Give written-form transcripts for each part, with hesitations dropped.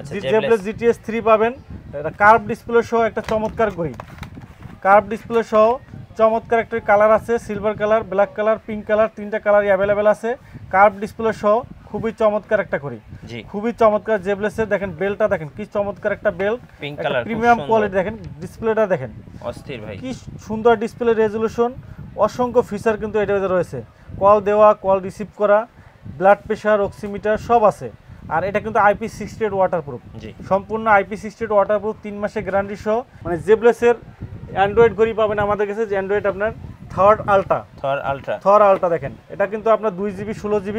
আচ্ছা Zeblaze GTS 3 পাবেন। এটা কার্ভ ডিসপ্লে সহ একটা চমৎকার ঘড়ি, কার্ভ ডিসপ্লে সহ চমৎকার একটা কালার আছে, silver colour, black colour, pink colour, তিনটা কালারই অ্যাভেলেবেল আছে। কার্ভ ডিসপ্লে সহ খুবই চমৎকার একটা ঘড়ি, খুবই চমৎকার। জেবলেসের দেখেন বেলটা দেখেন কি চমৎকার একটা বেল্ট, একটা প্রিমিয়াম কোয়ালিটি। দেখেন ডিসপ্লেটা দেখেন অস্থির ভাই, কি সুন্দর ডিসপ্লে রেজলিউশন, অসংখ্য ফিচার কিন্তু এটাতে রয়েছে। কল দেওয়া, কল রিসিভ করা, ব্লাড প্রেশার, অক্সিমিটার সব আছে। আর এটা কিন্তু IP68 ওয়াটারপ্রুফ, সম্পূর্ণ IP68 ওয়াটারপ্রুফ, 3 মাসের গ্যারান্টি সহ। মানে জেবলেসের অ্যান্ড্রয়েড ঘড়ি পাবেন আমাদের কাছে, যে অ্যান্ড্রয়েড আপনার থর আলট্রা দেখেন। এটা কিন্তু আপনার 2GB 16GB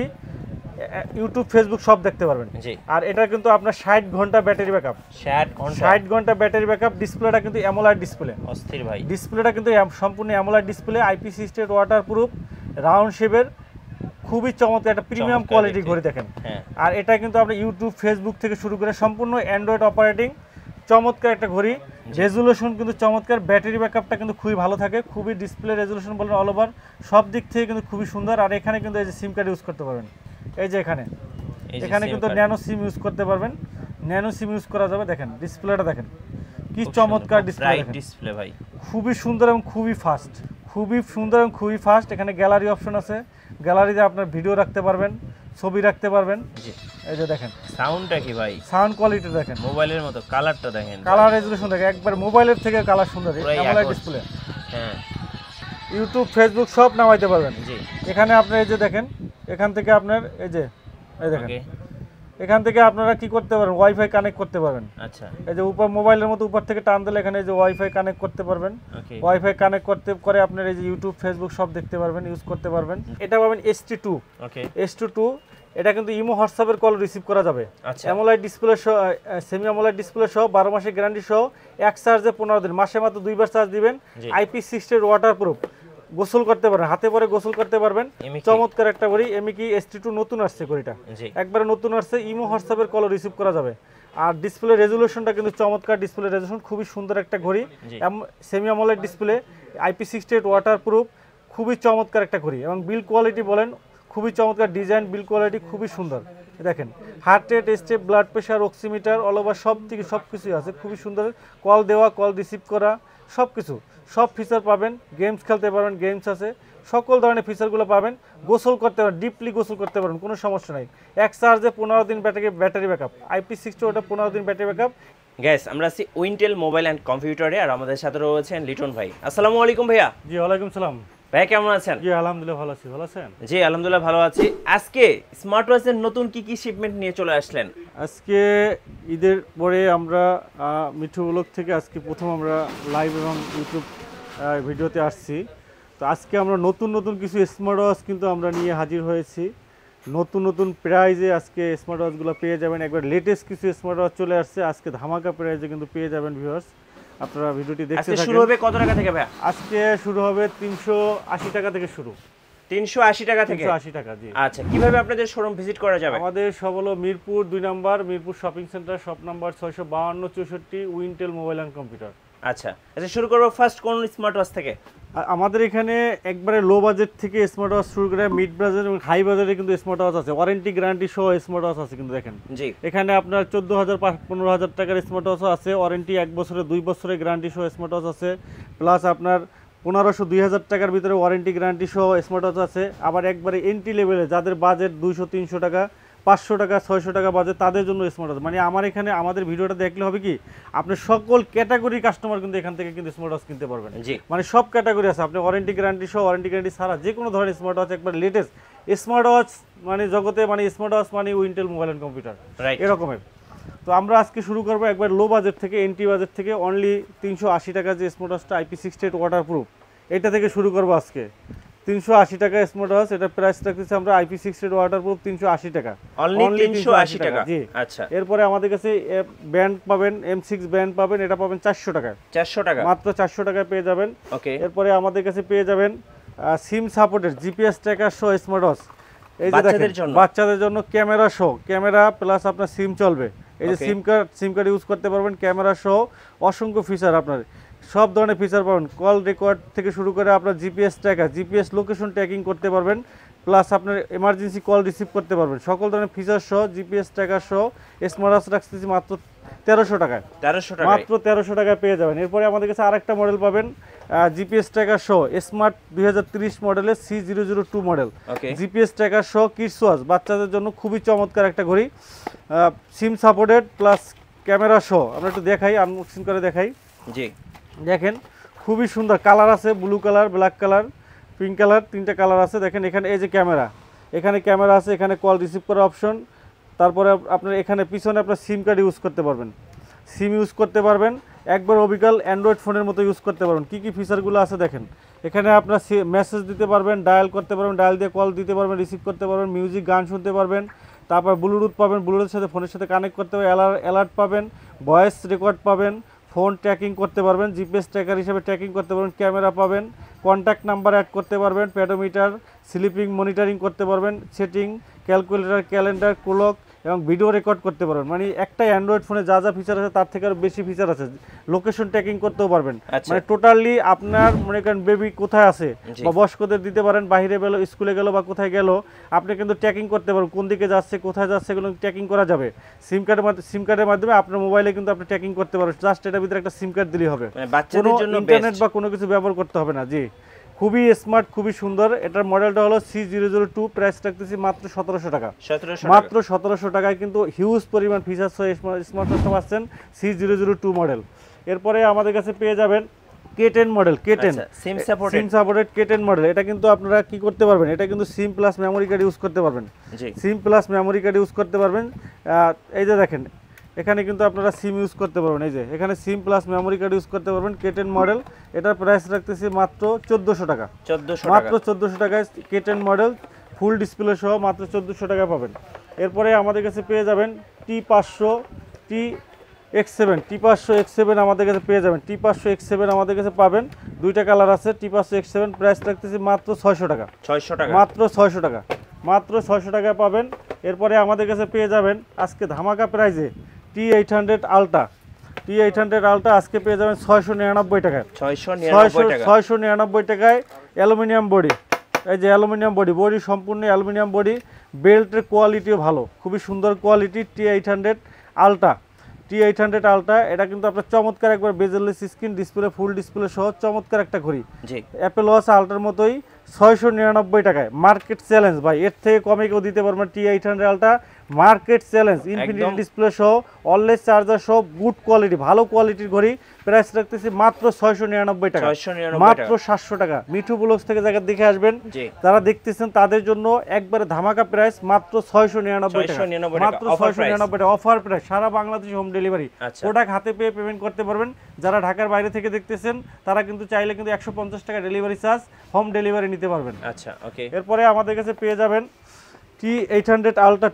ইউটিউব ফেসবুক সব দেখতে পারবেন। আর এটা কিন্তু আপনার 60 ঘন্টা ব্যাটারি ব্যাকআপ, 60 ঘন্টা ব্যাটারি ব্যাকআপ। ডিসপ্লেটা কিন্তু অ্যামোলেড ডিসপ্লে, অস্থির ভাই। ডিসপ্লেটা কিন্তু সম্পূর্ণ AMOLED display, IP68 waterproof, round শেপের, খুবই চমৎকার একটা প্রিমিয়াম কোয়ালিটি ঘড়ি দেখেন। আর এটা কিন্তু আপনি ইউটিউব ফেসবুক থেকে শুরু করে সম্পূর্ণ অ্যান্ড্রয়েড অপারেটিং, চমৎকার একটা ঘড়ি। রেজুলেশন কিন্তু চমৎকার, ব্যাটারি ব্যাকআপটা কিন্তু খুবই ভালো থাকে, খুবই ডিসপ্লে রেজুলেশন বলেন অল ওভার সব দিক থেকে কিন্তু খুবই সুন্দর। আর এখানে কিন্তু এই যে সিম কার্ড ইউজ করতে পারবেন, এই যে এখানে কিন্তু ন্যানো সিম ইউজ করতে পারবেন, ন্যানো সিম ইউজ করা যাবে। দেখেন ডিসপ্লেটা দেখেন কি চমৎকার ডিসপ্লে ভাই, খুবই সুন্দর এবং খুবই ফাস্ট, খুবই সুন্দর এবং খুবই ফাস্ট। এখানে গ্যালারি অপশন আছে, গ্যালারিতে আপনার ভিডিও রাখতে পারবেন, ছবি রাখতে পারবেন। এই যে দেখেন সাউন্ডটা কি ভাই, সাউন্ড কোয়ালিটি দেখেন, মোবাইলের মতো। কালারটা দেখেন, কালার রেজুলেশন দেখেন একবার মোবাইলের থেকে কালার সুন্দর। অ্যামোলেড ডিসপ্লে, হ্যাঁ, ইউটিউব ফেসবুক সব নামাইতে পারবেন। এখানে আপনি এই যে দেখেন, এখান থেকে আপনার এই দেখেন, এখান থেকে আপনারা কি করতে পারবেন, ওয়াইফাই কানেক্ট করতে পারবেন। আচ্ছা, এই যে উপর মোবাইলের মতো উপর থেকে টান দিলে এখানে এই যে ওয়াইফাই কানেক্ট করতে পারবেন। ওয়াইফাই কানেক্ট করে আপনার এই যে ইউটিউব ফেসবুক সব দেখতে পারবেন, ইউজ করতে পারবেন। এটা পাবেন ST2, S22। এটা কিন্তু ইমো হোয়াটসঅ্যাপের কল রিসিভ করা যাবে। অ্যামোলেড ডিসপ্লে সহ, সেমি অ্যামোলেড ডিসপ্লে সহ, 12 মাসের গ্যারান্টি সহ, এক চার্জে 15 দিন, মাসে মাত্র 2 বার চার্জ দিবেন। IP68 ওয়াটারপ্রুফ, গোসল করতে পারবেন, হাতে পরে গোসল করতে পারবেন। চমৎকার একটা ঘড়ি। এমকি ST2 নতুন আসছে ঘড়িটা, একবারে নতুন আসছে। ইমো হোয়াটসঅ্যাপের কল রিসিভ করা যাবে। আর ডিসপ্লে রেজুলেশনটা কিন্তু চমৎকার, ডিসপ্লে রেজুলেশন খুবই সুন্দর একটা ঘড়ি। Semi AMOLED display, IP68 waterproof, খুবই চমৎকার একটা ঘড়ি। এবং বিল কোয়ালিটি বলেন খুবই চমৎকার, ডিজাইন বিল কোয়ালিটি খুবই সুন্দর। দেখেন heart rate, step, blood pressure, oximeter all over সব থেকে সব কিছুই আছে, খুবই সুন্দর। কল দেওয়া, কল রিসিভ করা, সব কিছু, সব ফিচার পাবেন। গেমস খেলতে পারবেন, গেমস আছে, সকল ধরনের ফিচারগুলো পাবেন। গোসল করতে পারেন, ডিপলি গোসল করতে পারেন, কোনো সমস্যা নাই। এক চার্জে 15 দিন ব্যাটারি ব্যাকআপ, IP68 ওটা 15 দিন ব্যাটারি ব্যাকআপ। গ্যাস আমরা আছি উইন্টেল মোবাইল অ্যান্ড কম্পিউটারে, আর আমাদের সাথে রয়েছেন লিটন ভাই। আসসালামু আলাইকুম ভাইয়া। জি ওয়ালাইকুম সালাম ভাই, কেমন আছেন? জি আলহামদুলিল্লাহ ভালো আছি, ভালো আছেন? জি আলহামদুলিল্লাহ ভালো আছি। আজকে স্মার্ট ওয়াচের নতুন কি কি শিপমেন্ট নিয়ে চলে আসলেন? আজকে ঈদের পরে আমরা মিঠু ব্লগ থেকে আজকে প্রথম আমরা লাইভ এবং ইউটিউব ভিডিওতে আসছি। তো আজকে আমরা নতুন কিছু স্মার্ট ওয়াচ কিন্তু আমরা নিয়ে হাজির হয়েছি। নতুন প্রাইজে আজকে স্মার্ট ওয়াচগুলো পেয়ে যাবেন। একবার লেটেস্ট কিছু স্মার্ট ওয়াচ চলে আসছে আজকে, ধামাকা প্রাইজে কিন্তু পেয়ে যাবেন ভিউয়ার্স। আপনারা ভিডিওটি দেখতে থাকেন। শুরু হবে কত টাকা থেকে ভাই? আজকে শুরু হবে 380 টাকা থেকে শুরু। 380 টাকা থেকে? 380 টাকা, জি। আচ্ছা, কিভাবে আপনাদের শোরুম ভিজিট করা যাবে? আমাদের সব হলো Mirpur 2 number, Mirpur shopping centre, shop number 652 Wintel mobile and computer. আচ্ছা, শুরু করবো ফার্স্ট কোন স্মার্ট ওয়াচ থেকে? আমাদের এখানে একবারে লো বাজেট থেকে স্মার্ট ওয়াচ শুরু করে মিড বাজেট এবং হাই বাজেটে কিন্তু স্মার্ট ওয়াচ আছে, ওয়ারেন্টি গ্যারান্টি সহ স্মার্ট ওয়াচ আছে কিন্তু। দেখেন এখানে আপনার 14,000 15,000 টাকার স্মার্ট ওয়াচ আছে, ওয়ারেন্টি 1 বছরে 2 বছরের গ্যারান্টি সহ স্মার্ট ওয়াচ আছে, প্লাস আপনার 1500 2000 টাকার ভিতরে ওয়ারেন্টি গ্যারান্টি সহ স্মার্ট ওয়াচ আছে। আবার একবারে এন্ট্রি লেভেলে যাদের বাজেট 200-300 টাকা, 500 টাকা, 600 টাকা বাজেট, তাদের জন্য স্মার্ট ওয়াচ। মানে আমার এখানে আমাদের ভিডিওটা দেখলে হবে কি, আপনি সকল ক্যাটাগরির কাস্টমার কিন্তু এখান থেকে কিন্তু স্মার্ট ওয়াচ কিনতে পারবেন। মানে সব ক্যাটাগরি আছে, আপনি ওয়ারেন্টি গ্যারান্টি সহ, ওয়ারেন্টি গ্যারান্টি ছাড়া যে কোনো ধরনের স্মার্ট ওয়াচ, একবার লেটেস্ট স্মার্ট ওয়াচ মানে জগতে, মানে স্মার্ট ওয়াচ মানে উইন্টেল মোবাইল অ্যান্ড কম্পিউটার এরকমের। তো আমরা আজকে শুরু করবো একবার লো বাজেট থেকে, এন্ট্রি বাজেট থেকে। অনলি 380 টাকা যে স্মার্ট ওয়াচটা IP68 ওয়াটারপ্রুফ, এটা থেকে শুরু করবো আজকে। 380 টাকা স্মার্ট ওয়াচ, এটা প্রাইস রাখতেছি আমরা IP68 ওয়াটারপ্রুফ 380 টাকা, অনলি 380 টাকা, জি। আচ্ছা, এরপরে আমাদের কাছে ব্যান্ড পাবেন, M6 ব্যান্ড পাবেন, এটা পাবেন 400 টাকা, 400 টাকা, মাত্র 400 টাকায় পেয়ে যাবেন। ওকে, এরপরে আমাদের কাছে পেয়ে যাবেন সিম সাপোর্টেড GPS ট্র্যাকার সহ স্মার্ট ওয়াচ। এই যে দেখেন বাচ্চাদের জন্য ক্যামেরা সহ, ক্যামেরা প্লাস আপনার সিম চলবে। এই যে সিম কার্ড ইউজ করতে পারবেন, ক্যামেরা সহ অসংখ্য ফিচার, আপনার সব ধরনের ফিচার পাবেন। কল রেকর্ড থেকে শুরু করে আপনার GPS tracker, GPS location tracking করতে পারবেন, প্লাস আপনার এমার্জেন্সি কল রিসিভ করতে পারবেন। সকল ধরনের ফিচার সহ জিপিএস ট্র্যাকার সহ স্মার্ট ওয়াচ রাখতেছি মাত্র 1300 টাকায়। 1300 টাকা মাত্র 1300 টাকায় পেয়ে যাবেন। এরপরে আমাদের কাছে আরেকটা মডেল পাবেন জিপিএস ট্র্যাকার সহ স্মার্ট 2030 মডেলের C002 মডেল, জিপিএস ট্র্যাকার সহ কিডস ওয়াচ, বাচ্চাদের জন্য খুবই চমৎকার একটা ঘড়ি, সিম সাপোর্টেড প্লাস ক্যামেরা সহ। আমরা একটু দেখাই, আনবক্সিং করে দেখাই। জি দেখেন খুবই সুন্দর কালার আছে, blue colour, black colour, pink colour, তিনটা কালার আছে। দেখেন এখানে এই যে ক্যামেরা, এখানে ক্যামেরা আছে, এখানে কল রিসিভ করার অপশন। তারপরে আপনার এখানে পিছনে আপনার সিম কার্ড ইউজ করতে পারবেন, সিম ইউজ করতে পারবেন, একবার অবিকল অ্যান্ড্রয়েড ফোনের মতো ইউজ করতে পারবেন। কী কী ফিচারগুলো আছে দেখেন, এখানে আপনার মেসেজ দিতে পারবেন, ডায়াল করতে পারবেন, ডায়াল দিয়ে কল দিতে পারবেন, রিসিভ করতে পারবেন, মিউজিক গান শুনতে পারবেন। তারপর ব্লুটুথ পাবেন, ব্লুটুথের সাথে ফোনের সাথে কানেক্ট করতে পারবেন, অ্যালার্ট পাবেন, ভয়েস রেকর্ড পাবেন, ফোন ট্র্যাকিং করতে পারবেন, জিপিএস ট্র্যাকার হিসেবে ট্র্যাকিং করতে পারবেন, ক্যামেরা পাবেন, কন্ট্যাক্ট নাম্বার অ্যাড করতে পারবেন, পেডোমিটার, স্লিপিং মনিটরিং করতে পারবেন, সেটিং, ক্যালকুলেটর, ক্যালেন্ডার, ক্লক এবং ভিডিও রেকর্ড করতে পারবেন। মানে একটা অ্যান্ড্রয়েড ফোনে যা যা ফিচার আছে তার থেকে আরও বেশি ফিচার আছে। লোকেশন ট্র্যাকিং করতেও পারবেন, মানে টোটালি আপনার মনে করেন বেবি কোথায় আছে বা বয়স্কদের দিতে পারেন, বাইরে গেল, স্কুলে গেল বা কোথায় গেল, আপনি কিন্তু ট্র্যাকিং করতে পারবেন, কোন দিকে যাচ্ছে, কোথায় যাচ্ছে, এগুলো ট্র্যাকিং করা যাবে। সিম কার্ডের মাধ্যমে আপনার মোবাইলে কিন্তু আপনি ট্র্যাকিং করতে পারবেন। জাস্ট এটার ভিতরে একটা সিম কার্ড দিলেই হবে, বাচ্চাদের জন্য ইন্টারনেট বা কোনো কিছু ব্যবহার করতে হবে না। জি, খুবই স্মার্ট, খুবই সুন্দর। এটার মডেলটা হলো C002, প্রাইস রাখতেছি মাত্র 1700 টাকা। মাত্র 1700 টাকায় কিন্তু হিউজ পরিমাণ ফিচার্স সহ স্মার্টফোনটা পাচ্ছেন, C002 মডেল। এরপরে আমাদের কাছে পেয়ে যাবেন K10 model, K10 SIM supported K10 model. এটা কিন্তু আপনারা কি করতে পারবেন, এটা কিন্তু সিম প্লাস মেমোরি কার্ড ইউজ করতে পারবেন, সিম প্লাস মেমোরি কার্ড ইউজ করতে পারবেন। এই যে দেখেন এখানে কিন্তু আপনারা সিম ইউজ করতে পারবেন, এই যে এখানে সিম প্লাস মেমোরি কার্ড ইউজ করতে পারবেন। K10 মডেল, এটার প্রাইস রাখতেছি মাত্র 1400 টাকা। মাত্র 1400 টাকায় K10 মডেল ফুল ডিসপ্লে সহ মাত্র 1400 টাকা পাবেন। এরপরে আমাদের কাছে পেয়ে যাবেন T500 X7 আমাদের কাছে পেয়ে যাবেন। T500 X7 আমাদের কাছে পাবেন, দুইটা কালার আছে। T500 X7 প্রাইস রাখতেছি মাত্র 600 টাকা। মাত্র 600 টাকা, মাত্র 600 টাকায় পাবেন। এরপরে আমাদের কাছে পেয়ে যাবেন আজকে ধামাকা প্রাইজে T800 আলট্রা আজকে পেয়ে যাবেন 699 টাকায়। 699 টাকায় অ্যালুমিনিয়াম বডি, এই যে অ্যালুমিনিয়াম বডি সম্পূর্ণ অ্যালুমিনিয়াম বডি, বেল্টের কোয়ালিটিও ভালো, খুবই সুন্দর কোয়ালিটি। T800 আলট্রা এটা কিন্তু আপনার চমৎকার একবার বেজেলেস স্ক্রিন ডিসপ্লে, ফুল ডিসপ্লে সহ চমৎকার একটা ঘড়ি। অ্যাপেল ওয়াচ আলট্রার মতোই 699 টাকায়। মার্কেট চ্যালেঞ্জ ভাই, এর থেকে কমে কেউ দিতে পারবেন। T800 ultra market challenge, infinity display সহ, অলওয়েজ চার্জার সহ, গুড কোয়ালিটি, ভালো কোয়ালিটির ঘড়ি। প্রাইস রাখতেছি মাত্র 699 টাকা, মাত্র 700 টাকা। মিঠু ব্লগস থেকে জায়গা দেখে আসবেন, যারা দেখতেছেন তাদের জন্য একবারে ধামাকা প্রাইস, মাত্র 699 টাকা, মাত্র 699 টাকা অফার প্রাইস, সারা বাংলাদেশে হোম ডেলিভারি। প্রোডাক্ট হাতে পেয়ে পেমেন্ট করতে পারবেন। যারা ঢাকার বাইরে থেকে দেখতেছেন তারা কিন্তু চাইলে কিন্তু 150 টাকা ডেলিভারি চার্জ, হোম ডেলিভারি নিতে পারবেন। আচ্ছা, ওকে। এরপরে আমাদের কাছে পেয়ে যাবেন T800 আলট্রা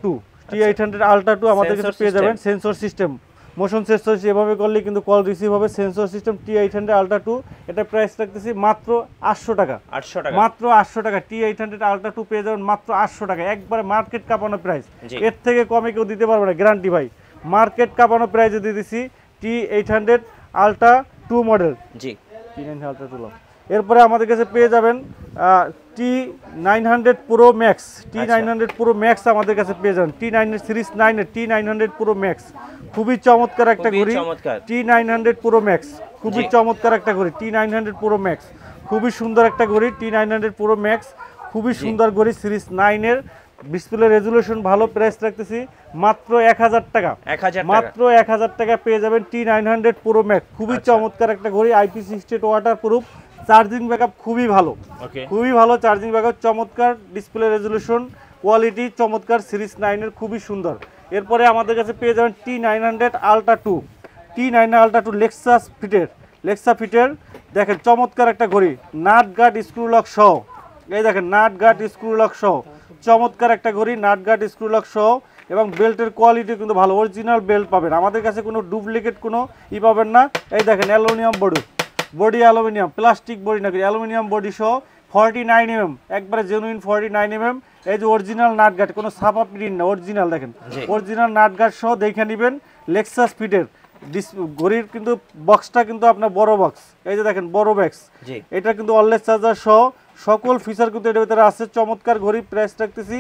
2 আমাদের কাছে পেয়ে যাবেন। সেন্সর সিস্টেম, মোশন সেন্সর এভাবে করলে কিন্তু কল রিসিভ হবে। সেন্সর সিস্টেম T800 আলট্রা 2, এটা প্রাইস রাখতেছি মাত্র 800 টাকা। মাত্র 800 টাকা T800 আলট্রা 2 পেয়ে যাবেন মাত্র 800 টাকা, একবারে মার্কেট কাঁপানো প্রাইস। এর থেকে কমে কেউ দিতে পারবে না, গ্যারান্টি ভাই। মার্কেট কাঁপানো প্রাইসে দিয়ে দিচ্ছি T800 ultra 2 model. T900 ultra 2। এরপরে আমাদের কাছে পেয়ে যাবেন T900 Pro Max, T900 Pro Max আমাদের কাছে পেয়ে যাবেন। T900 series 9 T900 Pro Max, খুবই চমৎকার একটা ঘড়ি। T900 Pro Max খুবই চমৎকার একটা ঘড়ি। T900 Pro Max খুবই সুন্দর একটা ঘড়ি। T900 Pro Max খুবই সুন্দর ঘড়ি, সিরিজ 9 এর, ডিসপ্লে রেজুলেশন ভালো। প্রাইস রাখতেছি মাত্র 1000 টাকা, মাত্র 1000 টাকা পেয়ে যাবেন T900 Pro Max। খুবই চমৎকার একটা ঘড়ি, IP68 ওয়াটারপ্রুফ, চার্জিং ব্যাকআপ খুবই ভালো, খুবই ভালো চার্জিং ব্যাকআপ, চমৎকার ডিসপ্লে রেজুলেশন, কোয়ালিটি চমৎকার, সিরিজ 9 এর, খুবই সুন্দর। এরপরে আমাদের কাছে পেয়ে যাবেন T900 আলট্রা 2 লেক্সা ফিটের দেখেন চমৎকার একটা ঘড়ি, নাট গার্ড স্ক্রু লক সহ। এই দেখেন নাট গার্ড স্ক্রু লক সহ চমৎকার একটা ঘড়ি, নাট গার্ড স্ক্রু লক সহ, এবং বেল্টের কোয়ালিটি কিন্তু ভালো, অরিজিনাল বেল্ট পাবেন। আমাদের কাছে কোনো ডুপ্লিকেট কোনো পাবেন না। এই দেখেন aluminium body aluminium, plastic body নাকি অ্যালুমিনিয়াম বডি সহ 49 mm, একবারে জেনুইন 49 mm। এই যে অরিজিনাল নাট গার্ড, কোনো ছাপা প্রিন্ট না, অরিজিনাল দেখেন, অরিজিনাল নাট গার্ড সহ দেখে নেবেন। লেক্সাস ফিটের ঘড়ির কিন্তু বক্সটা কিন্তু আপনার বড় বক্স, এই যে দেখেন বড় বক্স, এটা কিন্তু ওয়্যারলেস চার্জার সহ সকল ফিচার কিন্তু এর ভিতরে আছে। চমৎকার ঘড়ি, প্রাইস রাখতেছি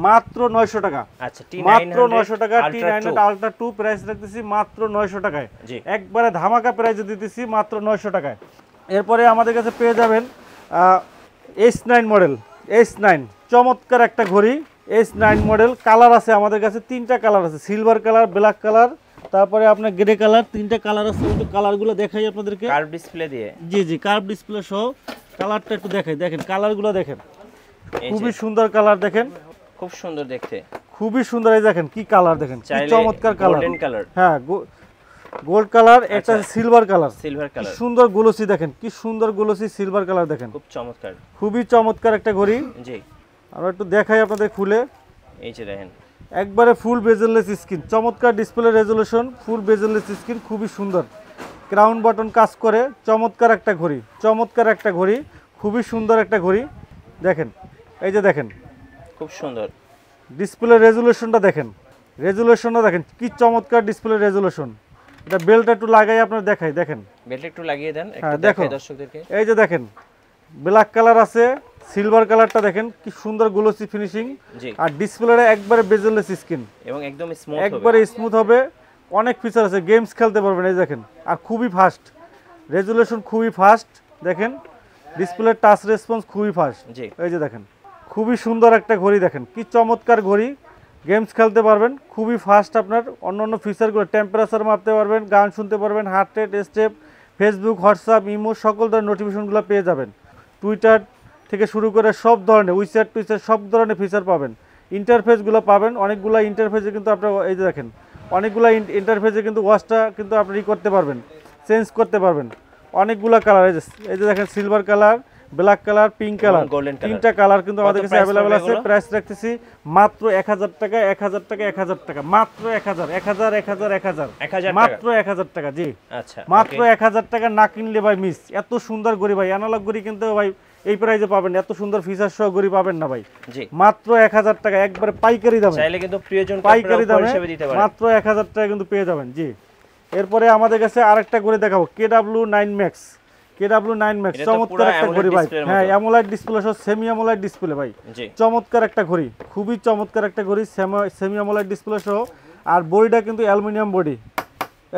মাত্র 900 টাকা। আচ্ছা, মাত্র 900 টাকা। T900 আলট্রা 2 প্রাইস রাখতেছি মাত্র 900 টাকায়, একবারে ধামাকা প্রাইসে দিতেছি মাত্র 900 টাকায়। এরপরে আমাদের কাছে পেয়ে যাবেন S9 মডেল, S9 চমৎকার একটা ঘড়ি, S9 মডেল। কালার আছে আমাদের কাছে 3টা কালার আছে, সিলভার কালার, ব্ল্যাক কালার, তারপরে আপনার গ্রে কালার, 3টা কালার আছে। একটু কালারগুলো দেখাই আপনাদেরকে, কার্ভ ডিসপ্লে দিয়ে। জি কার্ভ ডিসপ্লে সহ কালারটা একটু দেখাই, দেখেন কালারগুলো দেখেন, খুবই সুন্দর কালার, দেখেন খুব সুন্দর দেখতে, খুবই সুন্দর। এই দেখেন কি কালার, দেখেন কি চমৎকার কালার, গোল্ডেন কালার, হ্যাঁ গোল্ড কালার, একটা সিলভার কালার, সিলভার কালার, সুন্দর গ্লোসি, দেখেন কি সুন্দর গ্লোসি সিলভার কালার, দেখেন খুব চমৎকার, খুবই চমৎকার একটা ঘড়ি। জি আমরা একটু দেখাই আপনাদের খুলে, এই যে দেখেন একবারে ফুল বেজেললেস স্ক্রিন, চমৎকার ডিসপ্লে রেজোলিউশন, ফুল বেজেললেস স্ক্রিন, খুবই সুন্দর, ক্রাউন বাটন কাজ করে, চমৎকার একটা ঘড়ি, চমৎকার একটা ঘড়ি, খুবই সুন্দর একটা ঘড়ি। দেখেন এই যে দেখেন খুব সুন্দর ডিসপ্লে রেজোলিউশনটা, দেখেন রেজোলিউশনটা দেখেন কি চমৎকার ডিসপ্লে রেজোলিউশন। এটা বেলটা একটু লাগাই আপনার দেখাই, দেখেন বেলটা একটু লাগিয়ে দেন, হ্যাঁ একটু দেখো দেখাই দর্শকদেরকে। এই যে দেখেন ব্ল্যাক কালার আছে, সিলভার কালারটা দেখেন কি সুন্দর গ্লোসি ফিনিশিং, আর ডিসপ্লেটা একবারে বেজেললেস স্ক্রিন এবং একদম স্মুথ, একবারে স্মুথ হবে, অনেক ফিচার আছে, গেমস খেলতে পারবেন। এই দেখেন, আর খুবই ফাস্ট রেজোলিউশন, খুবই ফাস্ট, দেখেন ডিসপ্লে টাচ রেসপন্স খুবই ফাস্ট। এই যে দেখেন খুবই সুন্দর একটা ঘড়ি, দেখেন কি চমৎকার ঘড়ি, গেমস খেলতে পারবেন, খুবই ফাস্ট। আপনার অন্যান্য ফিচারগুলো টেম্পারেচার মাপতে পারবেন, গান শুনতে পারবেন, heart rate, step, Facebook, WhatsApp, imo সকল ধরনের নোটিফিকেশনগুলো পেয়ে যাবেন। টুইটার থেকে শুরু করে সব ধরনের উইচ্যাট টুইচ্যাট সব ধরনের ফিচার পাবেন। ইন্টারফেসগুলো পাবেন, অনেকগুলো ইন্টারফেসে কিন্তু আপনার এই যে দেখেন অনেকগুলো ইন্টারফেসে কিন্তু ওয়াচটা কিন্তু আপনি করতে পারবেন, চেঞ্জ করতে পারবেন। অনেকগুলো কালার, এই যে দেখেন silver colour, black colour, pink colour, 3টা কালার কিন্তু আমাদের কাছে অ্যাভেলেবল আছে। প্রাইস রাখতেছি মাত্র 1000 টাকা, 1000 টাকা, 1000 টাকা, মাত্র 1000, 1000, 1000, 1000, মাত্র 1000 টাকা। জি আচ্ছা, মাত্র 1000 টাকা না কিনলে ভাই মিস। এত সুন্দর ঘড়ি ভাই, অ্যানালগ ঘড়ি কিনতে ভাই এই প্রাইসে পাবেন, এত সুন্দর ফিচার সহ ঘড়ি পাবেন না ভাই। জি মাত্র 1000 টাকা, একবারে পাইকারি দামে, চাইলে কিন্তু প্রিয়জন পাইকারি দামে মাত্র 1000 টাকা কিন্তু পেয়ে যাবেন। জি এরপরে আমাদের কাছে আরেকটা ঘড়ি দেখাবো, KW9 Max, KW9 Max চমৎকার একটা ঘড়ি ভাই, হ্যাঁ অ্যামোলেড ডিসপ্লে সহ সেমি অ্যামোলেড ডিসপ্লে ভাই, চমৎকার একটা ঘড়ি, খুবই চমৎকার একটা ঘড়ি, সেমি অ্যামোলেড ডিসপ্লে সহ। আর বডিটা কিন্তু অ্যালুমিনিয়াম বডি,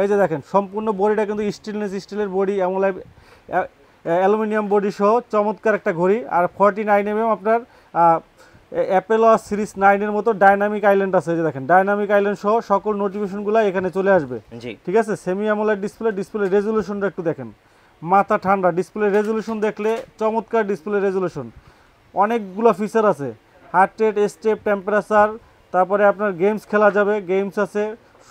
এই যে দেখেন সম্পূর্ণ বডিটা কিন্তু স্টেনলেস স্টিলের বডি, অ্যামোলেড অ্যালুমিনিয়াম বডি সহ চমৎকার একটা ঘড়ি। আর 49mm আপনার অ্যাপেল ওয়াচ সিরিজ 9 এর মতো ডাইনামিক আইল্যান্ড আছে, যে দেখেন ডাইনামিক আইল্যান্ড সহ সকল নোটিফিকেশনগুলো এখানে চলে আসবে। ঠিক আছে, সেমি অ্যামোলেড ডিসপ্লে, ডিসপ্লে রেজোলিউশনটা একটু দেখেন, মাথা ঠান্ডা, ডিসপ্লে রেজোলিউশন দেখলে চমৎকার ডিসপ্লে রেজোলিউশন, অনেকগুলো ফিচার আছে, হার্ট রেট, স্টেপ, টেম্পারেচার, তারপরে আপনার গেমস খেলা যাবে, গেমস আছে,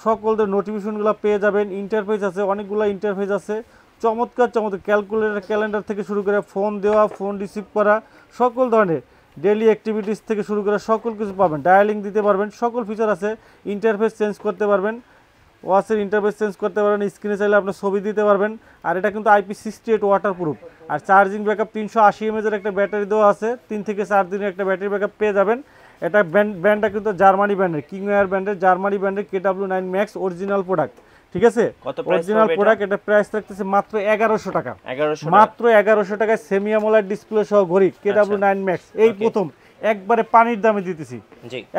সকলের নোটিফিকেশনগুলো পেয়ে যাবেন। ইন্টারফেস আছে, অনেকগুলো ইন্টারফেস আছে, চমৎকার চমৎকার ক্যালকুলেটর, ক্যালেন্ডার থেকে শুরু করে ফোন দেওয়া, ফোন রিসিভ করা, সকল ধরনের ডেইলি অ্যাক্টিভিটিস থেকে শুরু করে সকল কিছু পাবেন, ডায়ালিং দিতে পারবেন, সকল ফিচার আছে। ইন্টারফেস চেঞ্জ করতে পারবেন, ওয়াচের ইন্টারফেস চেঞ্জ করতে পারবেন, স্ক্রিনে চাইলে আপনার ছবি দিতে পারবেন। আর এটা কিন্তু IP68 ওয়াটারপ্রুফ, আর চার্জিং ব্যাকআপ 380 mAh একটা ব্যাটারি দেওয়া আছে, 3 থেকে 4 দিনের একটা ব্যাটারি ব্যাকআপ পেয়ে যাবেন। এটা ব্র্যান্ডটা কিন্তু জার্মানি ব্র্যান্ডের, কিংওয়্যার ব্র্যান্ডের, জার্মানি ব্র্যান্ডের KW9 Max অরিজিনাল প্রোডাক্ট। ঠিক আছে, অরিজিনাল প্রোডাক্ট, এটা প্রাইস থাকতেছে মাত্র 1100 টাকা, মাত্র 1100 টাকায় সেমি অ্যামোলেড ডিসপ্লে সহ ঘড়ি KW9 Max এই প্রথম একবারে পানির দামে দিতেছি,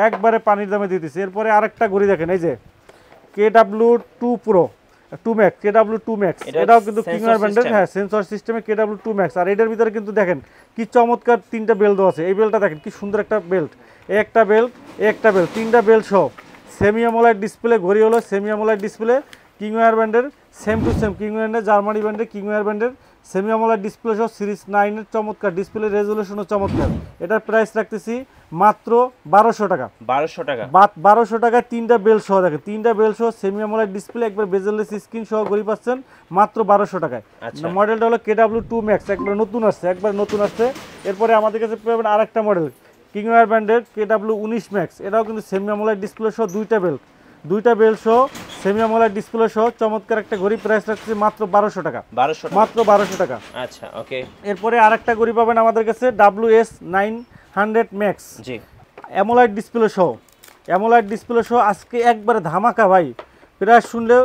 একবারে পানির দামে দিতেছি। এরপরে আরেকটা ঘড়ি দেখেন, এই যে KW2 Pro 2 Max, KW2 Max, এটাও কিন্তু কিংওয়্যার ব্র্যান্ডের, হ্যাঁ সেন্সর সিস্টেমে KW2 Max। আর এটার ভিতরে কিন্তু দেখেন কি চমৎকার 3টা বেল্ট দেওয়া আছে, এই বেল্টটা দেখেন কি সুন্দর একটা বেল্ট, একটা বেল্ট, একটা বেল্ট, 3টা বেল্ট সহ সেমি অ্যামোলেড ডিসপ্লে ঘড়ি, হলো সেমি অ্যামোলেড ডিসপ্লে, কিংওয়্যার ব্র্যান্ডের, সেম টু সেম কিংওয়্যার জার্মানি ব্র্যান্ডের, কিংওয়্যার ব্র্যান্ডের সেমি অ্যামোলেড ডিসপ্লে সহ সিরিজ 9 এর চমৎকার ডিসপ্লে, রেজোলিউশনও চমৎকার। এটার প্রাইস রাখতেছি মাত্র 1200 টাকা, 1200 টাকা, 1200 টাকায় 3টা বেল্ট সহ, দেখেন 3টা বেল্ট সহ সেমি অ্যামোলেড ডিসপ্লে, একবার বেজেললেস স্ক্রিন সহ ঘড়ি পাচ্ছেন মাত্র 1200 টাকায়। মডেলটা হলো KW2 Max, একবার নতুন আসছে, একবার নতুন আসছে। এরপরে আমাদের কাছে পাবেন আরেকটা মডেল কিংওয়্যার ব্র্যান্ডের KW19 Max, এটাও কিন্তু সেমি অ্যামোলেড ডিসপ্লে সহ, দুইটা বেল্ট সহ সেমি অ্যামোলেড ডিসপ্লে সহ চমৎকার একটা ঘড়ি, প্রাইস রাখছি মাত্র 1200 টাকা, মাত্র 1200 টাকা। আচ্ছা ওকে, এরপরে আরেকটা ঘড়ি পাবেন আমাদের কাছে WS900 Max, জি অ্যামোলেড ডিসপ্লে সহ, অ্যামোলেড ডিসপ্লে সহ আজকে একবারে ধামাকা ভাই, প্রাইস শুনলে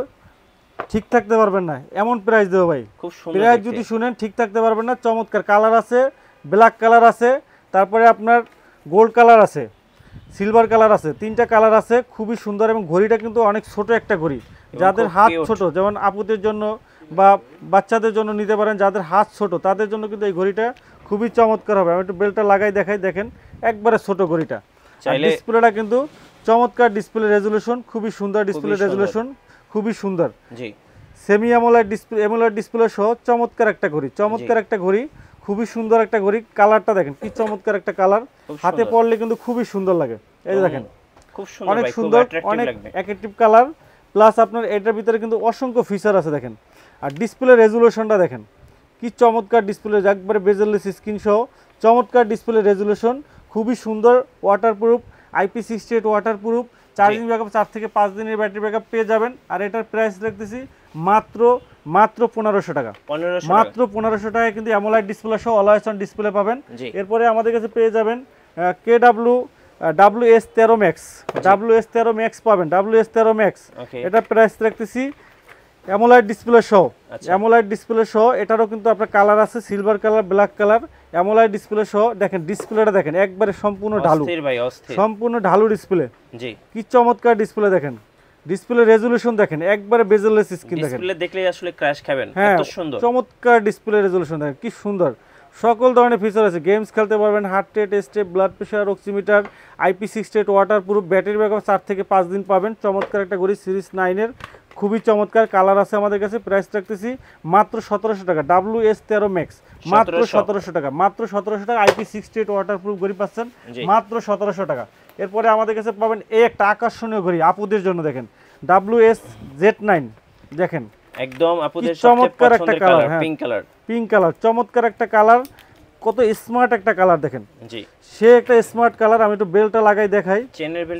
ঠিক থাকতে পারবেন না, এমন প্রাইস দেবো ভাই। খুব সুন্দর প্রাইস যদি শুনেন ঠিক থাকতে পারবেন না। চমৎকার কালার আছে, ব্ল্যাক কালার আছে, তারপরে আপনার গোল্ড কালার আছে, সিলভার কালার আছে, 3টা কালার আছে, খুবই সুন্দর। এবং ঘড়িটা কিন্তু অনেক ছোট একটা ঘড়ি, যাদের হাত ছোট, যেমন আপুদের জন্য বা বাচ্চাদের জন্য নিতে পারেন, যাদের হাত ছোট তাদের জন্য কিন্তু এই ঘড়িটা খুবই চমৎকার হবে। আমি একটু বেলটা লাগাই দেখাই, দেখেন একবারে ছোট ঘড়িটা। ডিসপ্লেটা কিন্তু চমৎকার ডিসপ্লে রেজুলেশন, খুবই সুন্দর ডিসপ্লে রেজুলেশন, খুবই সুন্দর। জি, সেমি অ্যামোলেড ডিসপ্লে সহ চমৎকার একটা ঘড়ি, চমৎকার একটা ঘড়ি, খুবই সুন্দর একটা ঘড়ি। কালারটা দেখেন কি চমৎকার একটা কালার, হাতে পরলে কিন্তু খুবই সুন্দর লাগে। এই যে দেখেন খুব সুন্দর, অনেক সুন্দর, অনেক অ্যাট্রাকটিভ কালার, প্লাস আপনার এটার ভিতরে কিন্তু অসংখ্য ফিচার আছে দেখেন। আর ডিসপ্লে রেজুলেশনটা দেখেন কি চমৎকার ডিসপ্লে, একবারে বেজেললেস স্ক্রিন সহ চমৎকার ডিসপ্লে রেজুলেশন, খুবই সুন্দর। Waterproof, IP68 waterproof, charging backup 4 থেকে 5 দিনের ব্যাটারি ব্যাকআপ পেয়ে যাবেন। আর এটার প্রাইস রাখতেছি মাত্র 1500 টাকা, মাত্র 1500 টাকায় কিন্তু অ্যামোলাইড ডিসপ্লে সহ অলওয়েজ অন ডিসপ্লে পাবেন। এরপরে আমাদের কাছে পেয়ে যাবেন WS13 Max, WS13 Max পাবেন, WS13 Max। এটা প্রাইস রাখতেছি অ্যামোলাইড ডিসপ্লে সহ, অ্যামোলাইড ডিসপ্লে সহ। এটারও কিন্তু আপনার কালার আছে, silver colour, black colour, অ্যামোলাইড display সহ। দেখেন ডিসপ্লেটা দেখেন একবারে সম্পূর্ণ ঢালু, সম্পূর্ণ ঢালু ডিসপ্লে। জি, কি চমৎকার ডিসপ্লে দেখেন, ডিসপ্লে রেজুলেশন দেখেন একবারে বেজেললেস স্ক্রিন দেখেন, ডিসপ্লে দেখলে আসলে ক্র্যাশ খাবেন, এত সুন্দর চমৎকার ডিসপ্লে রেজুলেশন দেখেন কি সুন্দর। সকল ধরনের ফিচার আছে, গেমস খেলতে পারবেন, heart rate, step, blood pressure, oximeter, IP68 waterproof, battery backup 4 থেকে 5 দিন পাবেন। চমৎকার একটা ঘড়ি, সিরিজ 9 এর, খুবই চমৎকার কালার আছে আমাদের কাছে। প্রাইস রাখতেছি মাত্র 1700 টাকা, WS13 Max মাত্র 1700 টাকা, মাত্র 1700 টাকা। IP68 ওয়াটারপ্রুফ ঘড়ি পাচ্ছেন মাত্র 1700 টাকা। এরপরে আমাদের কাছে পাবেন এই একটা আকর্ষণীয় ঘড়ি আপুদের জন্য, দেখেন WSZ9, দেখেন একদম আপুদের চমৎকার একটা colour, pink colour, pink colour, চমৎকার একটা কালার, কত স্মার্ট একটা কালার দেখেন। জি, সে একটা স্মার্ট কালার। আমি একটু বেলটা লাগাই দেখাই,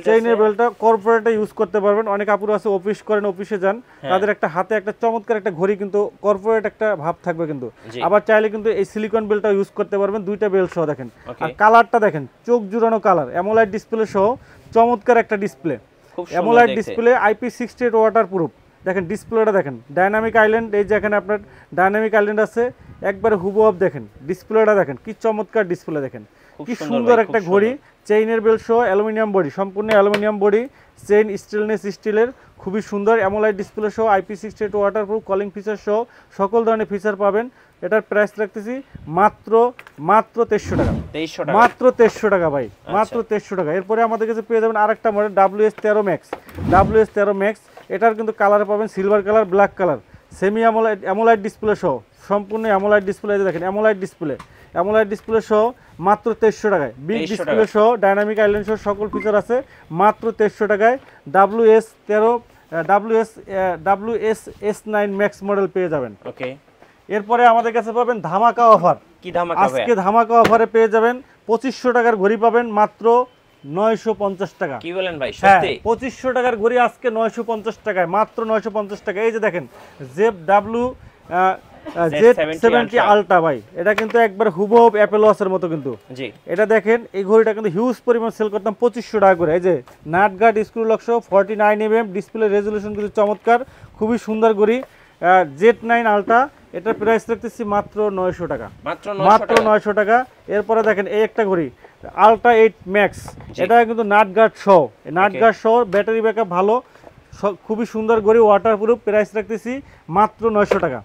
চেইনের বেলটা কর্পোরেটে ইউজ করতে পারবেন। অনেক আপুরা আছে অফিস করেন, অফিসে যান, তাদের একটা হাতে একটা চমৎকার একটা ঘড়ি কিন্তু কর্পোরেট একটা ভাব থাকবে কিন্তু। আবার চাইলে কিন্তু এই সিলিকন বেলটা ইউজ করতে পারবেন, 2টা বেল সহ দেখেন। আর কালারটা দেখেন চোখ জুড়ানো কালার, অ্যামোলাইড ডিসপ্লে সহ চমৎকার একটা ডিসপ্লে, অ্যামোলাইড ডিসপ্লে, IP68 ওয়াটারপ্রুফ। দেখেন ডিসপ্লেটা দেখেন, ডাইনামিক আইল্যান্ড, এই যে এখানে আপনার ডাইনামিক আইল্যান্ড আছে, একবারে হুবহু দেখেন ডিসপ্লেটা দেখেন কি চমৎকার ডিসপ্লে দেখেন, কি সুন্দর একটা ঘড়ি। চেইনের বেল সহ, অ্যালুমিনিয়াম বডি, সম্পূর্ণ অ্যালুমিনিয়াম বডি, চেইন স্টেনলেস স্টিলের, খুবই সুন্দর। অ্যামোলাইড ডিসপ্লে সহ, IP68 ওয়াটারপ্রুফ, কলিং ফিচার সহ সকল ধরনের ফিচার পাবেন। এটার প্রাইস রাখতেছি মাত্র 2300 টাকা, মাত্র 2300 টাকা ভাই, মাত্র 2300 টাকা। এরপরে আমাদের কাছে পেয়ে যাবেন আরেকটা model WS13 Max, WS13 Max। এটার কিন্তু কালার পাবেন silver colour, black colour, semi অ্যামোলাইড display সহ, সম্পূর্ণ অ্যামোলাইড ডিসপ্লে দেখেন, অ্যামোলাইড ডিসপ্লে, অ্যামোলাইড ডিসপ্লে সহ মাত্র 2300 টাকায়, বিগ ডিসপ্লে সহ, ডাইনামিক আইল্যান্ড সহ সকল ফিচার আছে মাত্র 2300 টাকায়। WS9 Max মডেল পেয়ে যাবেন। ওকে, এরপরে আমাদের কাছে পাবেন ধামাকা অফার। কি ধামাকা? আজকে ধামাকা অফারে পেয়ে যাবেন 2500 টাকার ঘড়ি পাবেন মাত্র 950 টাকা। কি বলেন ভাই, সত্যি 2500 টাকার ঘড়ি আজকে 950 টাকায়, মাত্র 950 টাকা। এই যে দেখেন Z70 আলট্রা ভাই, এটা কিন্তু একবার হুবহু অ্যাপল ওয়াচের মতো কিন্তু। জি, এটা দেখেন এই ঘড়িটা কিন্তু হিউজ পরিমাণ সেল করতাম 2500 টাকা করে। এই যে নাটগার্ড স্ক্রু লক সহ 49mm, ডিসপ্লে রেজুলেশন কিন্তু চমৎকার, খুবই সুন্দর ঘড়ি। Z9 আলট্রা, এটার প্রাইস রাখতেছি মাত্র 900 টাকা, মাত্র 900 টাকা। এরপরে দেখেন এই একটা ঘড়ি আলট্রা 8 ম্যাক্স, এটা কিন্তু নাটগার্ড সহ, নাটগার্ড সহ, ব্যাটারি ব্যাকআপ ভালো, খুবই সুন্দর ঘড়ি, ওয়াটারপ্রুফ। প্রাইস রাখতেছি মাত্র 900 টাকা।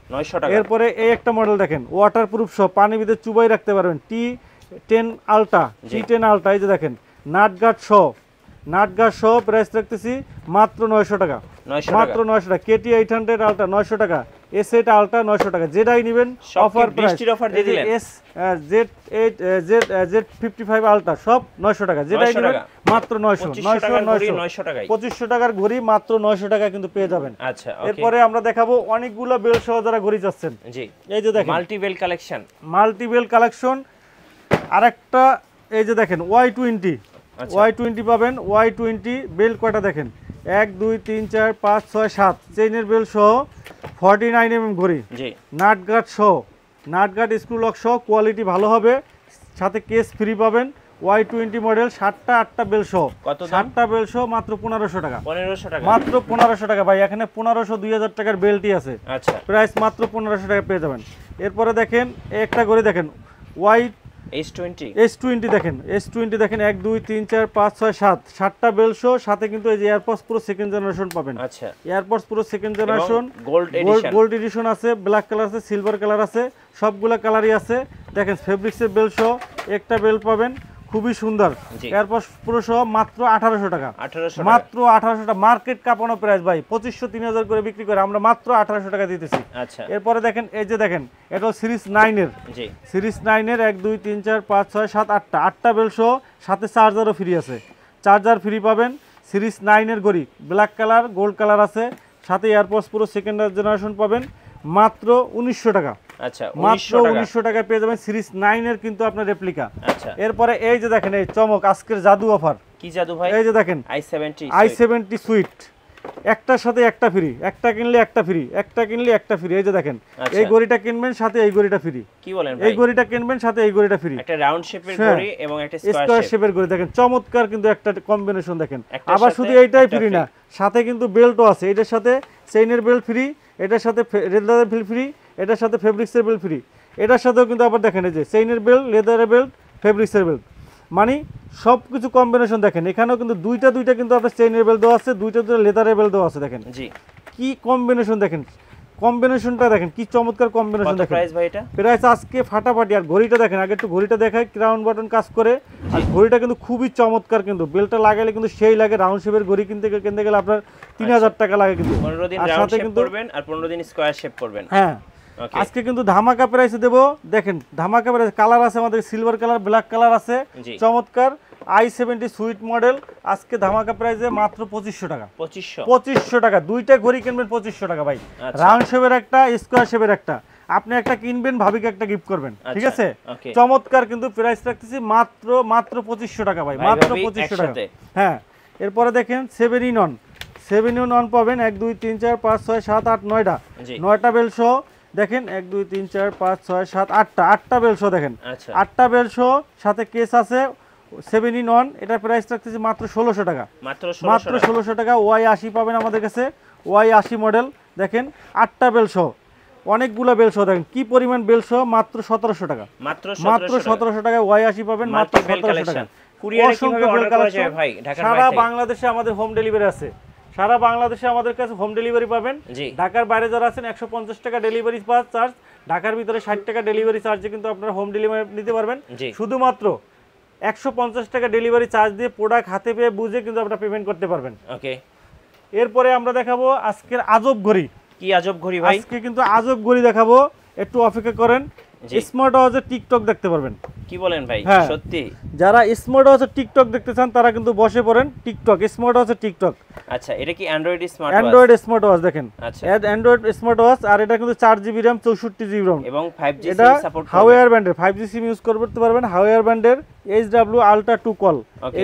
এরপরে এই একটা মডেল দেখেন ওয়াটারপ্রুফ সহ, পানি ভিতরে চুবাই রাখতে পারবেন, T10 আলট্রা, T10 আলট্রা। এই যে দেখেন নাটগার্ড সহ, নাটগার্ড সহ, প্রাইস রাখতেছি মাত্র 900 টাকা, মাত্র 900 টাকা। KT800 আলট্রা 900 টাকা, S8 আলট্রা 900 টাকা। যেটাই নেবেন অফার প্রাইস, Z55 আলট্রা সব 900 টাকা, যেটাই নেবেন মাত্র 900 টাকা। 2500 টাকার ঘড়ি মাত্র 900 টাকা কিন্তু পেয়ে যাবেন। আচ্ছা, এরপরে আমরা দেখাবো অনেকগুলো বেল সহ যারা ঘড়ি চাচ্ছেন। জি, এই যে দেখেন multi belt collection, multi belt collection. আরেকটা এই যে দেখেন Y20, Y20 পাবেন, Y20 বেল কয়টা দেখেন, 1 2 3 4 5 6 7 চেইনের বেল সহ 49mm ঘড়ি, জি, নাটগার্ড সহ, নাটগার্ড স্ক্রু লক সহ, কোয়ালিটি ভালো হবে, সাথে কেস ফ্রি পাবেন। Y20 মডেল 7টা 8টা বেল সহ। কত দাম? 7টা বেল সহ মাত্র 1500 টাকা। 1500 টাকা, মাত্র 1500 টাকা ভাই। এখানে 1500 2000 টাকার বেলটি আছে। আচ্ছা, প্রাইস মাত্র 1500 টাকা পেয়ে যাবেন। এরপরে দেখেন একটা ঘড়ি দেখেন S20 দেখেন, S20 দেখেন 1 2 3 4 5 6 7 7টা বেল সহ, সাথে কিন্তু এই যে এয়ারপডস প্রো সেকেন্ড জেনারেশন পাবেন। আচ্ছা, AirPods pro second generation gold addition আছে, ব্ল্যাক কালার আছে, সিলভার কালার আছে, সবগুলা কালারই আছে। দেখেন ফেব্রিক্সের বেল সহ একটা বেল পাবেন, খুবই সুন্দর। এয়ারপডস প্রো সহ মাত্র 1800 টাকা, মাত্র 1800 টাকা। মার্কেট কাঁপানো প্রাইস ভাই, 2500 3000 করে বিক্রি করে, আমরা মাত্র 1800 টাকা দিতেছি। আচ্ছা, এরপরে দেখেন এই যে দেখেন এটা সিরিজ 9 এর, সিরিজ 9 এর 1 2 3 4 5 6 7 8টা বেল সহ, সাথে চার্জারও ফ্রি আছে, চার্জার ফ্রি পাবেন। সিরিজ 9 এর ঘড়ি, ব্ল্যাক কালার গোল্ড কালার আছে, সাথে এয়ারপডস প্রো সেকেন্ড জেনারেশন পাবেন মাত্র 1900 টাকা। আচ্ছা, মাত্র 1900 টাকায় পেয়ে যাবেন সিরিজ 9 এর কিন্তু আপনার রেপ্লিকা। আচ্ছা, এরপরে এই যে দেখেন এই চমক, আজকের জাদু অফার। কি জাদু ভাই? এই যে দেখেন i70 সুইট, একটার সাথে একটা ফ্রি, একটা কিনলে একটা ফ্রি, একটা কিনলে একটা ফ্রি। এই যে দেখেন এই ঘড়িটা কিনবেন, সাথে এই ঘড়িটা ফ্রি। কি বলেন ভাই? এই ঘড়িটা কিনবেন, সাথে এই ঘড়িটা ফ্রি। একটা রাউন্ড শেপের ঘড়ি এবং একটা স্কয়ার শেপের ঘড়ি। দেখেন চমৎকার কিন্তু একটা কম্বিনেশন। দেখেন আবার শুধু এইটাই ফ্রি না, সাথে কিন্তু বেল্টও আছে। এটার সাথে চেইনের বেল্ট ফ্রি, এটার সাথে লেদারের বেল্ট ফ্রি, এটার সাথে ফেব্রিক্সের বেল্ট ফ্রি। এটার সাথেও কিন্তু আবার দেখেন এই যে চেইনের বেল্ট, লেদারের বেল্ট, ফেব্রিক্সের বেল্ট, মানে সব কিছু কম্বিনেশন। দেখেন এখানেও কিন্তু দুইটা কিন্তু আপনার চেইনের বেল্ট দেওয়া আছে, দুইটা লেদারের বেল্ট দেওয়া আছে। দেখেন জি কি কম্বিনেশন, দেখেন কম্বিনেশনটা দেখেন কি চমৎকার কম্বিনেশন। দেখেন প্রাইস ভাই এটা? প্রাইস আজকে ফাটাফাটি। আর ঘড়িটা দেখেন, আগে একটু ঘড়িটা দেখাই, ক্রাউন বাটন কাজ করে। আর ঘড়িটা কিন্তু খুবই চমৎকার, কিন্তু বেলটা লাগালে কিন্তু সেই লাগে। রাউন্ড শেপের ঘড়ি কিনতে গেলে আপনার 3000 টাকা লাগে কিন্তু। 15 দিন রাউন্ড শেপ করবেন আর 15 দিন স্কয়ার শেপ করবেন। হ্যাঁ, আজকে কিন্তু ধামাকা প্রাইসে দেব। দেখেন ধামাকা প্রাইস, কালার আছে আমাদের সিলভার কালার, ব্ল্যাক কালার আছে, চমৎকার i70 সুইট মডেল। আজকে ধামাকা প্রাইসে মাত্র 2500 টাকা। 2500 টাকা, দুইটা ঘড়ি কিনবেন 2500 টাকা ভাই। রাউন্ড শেপের একটা, স্কয়ার শেপের একটা। আপনি একটা কিনবেন, ভাবিকে একটা গিফট করবেন, ঠিক আছে? চমৎকার কিন্তু প্রাইস রাখতেছি মাত্র 2500 টাকা ভাই, মাত্র 2500 টাকা। হ্যাঁ, এরপরে দেখেন 7 in 1 পাবেন 1 2 3 4 5 6 7 8 9টা বেল সহ। দেখেন 1 2 3 4 5 6 7 8টা বেল সহ। দেখেন 8টা বেল সহ, সাথে কেস আছে। 7 in 1, এটার প্রাইস রাখতেছি মাত্র 1600 টাকা, মাত্র 1600 টাকা। Y80 পাবেন আমাদের কাছে, Y80 মডেল। দেখেন 8টা বেল সহ, অনেকগুলো বেল সহ। দেখেন কি পরিমাণ বেল সহ, মাত্র 1700 টাকা, মাত্র 1700 টাকায় Y80 পাবেন, মাত্র 1700 টাকা। সারা বাংলাদেশে আমাদের হোম ডেলিভারি আছে, সারা বাংলাদেশে আমাদের কাছে হোম ডেলিভারি পাবেন। ঢাকার বাইরে যারা আছেন 150 টাকা ডেলিভারি চার্জ, ঢাকার ভিতরে 60 টাকা ডেলিভারি চার্জে কিন্তু আপনারা হোম ডেলিভারি নিতে পারবেন। শুধুমাত্র 150 টাকা ডেলিভারি চার্জ দিয়ে প্রোডাক্ট হাতে পেয়ে বুঝে কিন্তু আপনারা পেমেন্ট করতে পারবেন। ওকে, এরপরে আমরা দেখাবো আজকের আজব ঘড়ি। কি আজব ঘড়ি ভাই? আজকে কিন্তু আজব ঘড়ি দেখাবো, একটু অপেক্ষা করেন। স্মার্ট ওয়াচে টিকটক দেখতে পারবেন। কি বলেন ভাই? সত্যি? যারা স্মার্ট ওয়াচে টিকটক দেখতে চান তারা কিন্তু বসে পড়েন টিকটক, স্মার্ট ওয়াচে টিকটক। আচ্ছা, এটা কি অ্যান্ড্রয়েড স্মার্ট ওয়াচ? দেখেন অ্যান্ড্রয়েড স্মার্ট ওয়াচ। আর এটা কিন্তু 4GB RAM 64GB RAM এবং 5G সিম সাপোর্ট করে। হাওয়ার ব্যান্ডের 5G সিম ইউজ করতে পারবেন। হাওয়ার ব্যান্ডের HW Ultra 2 call,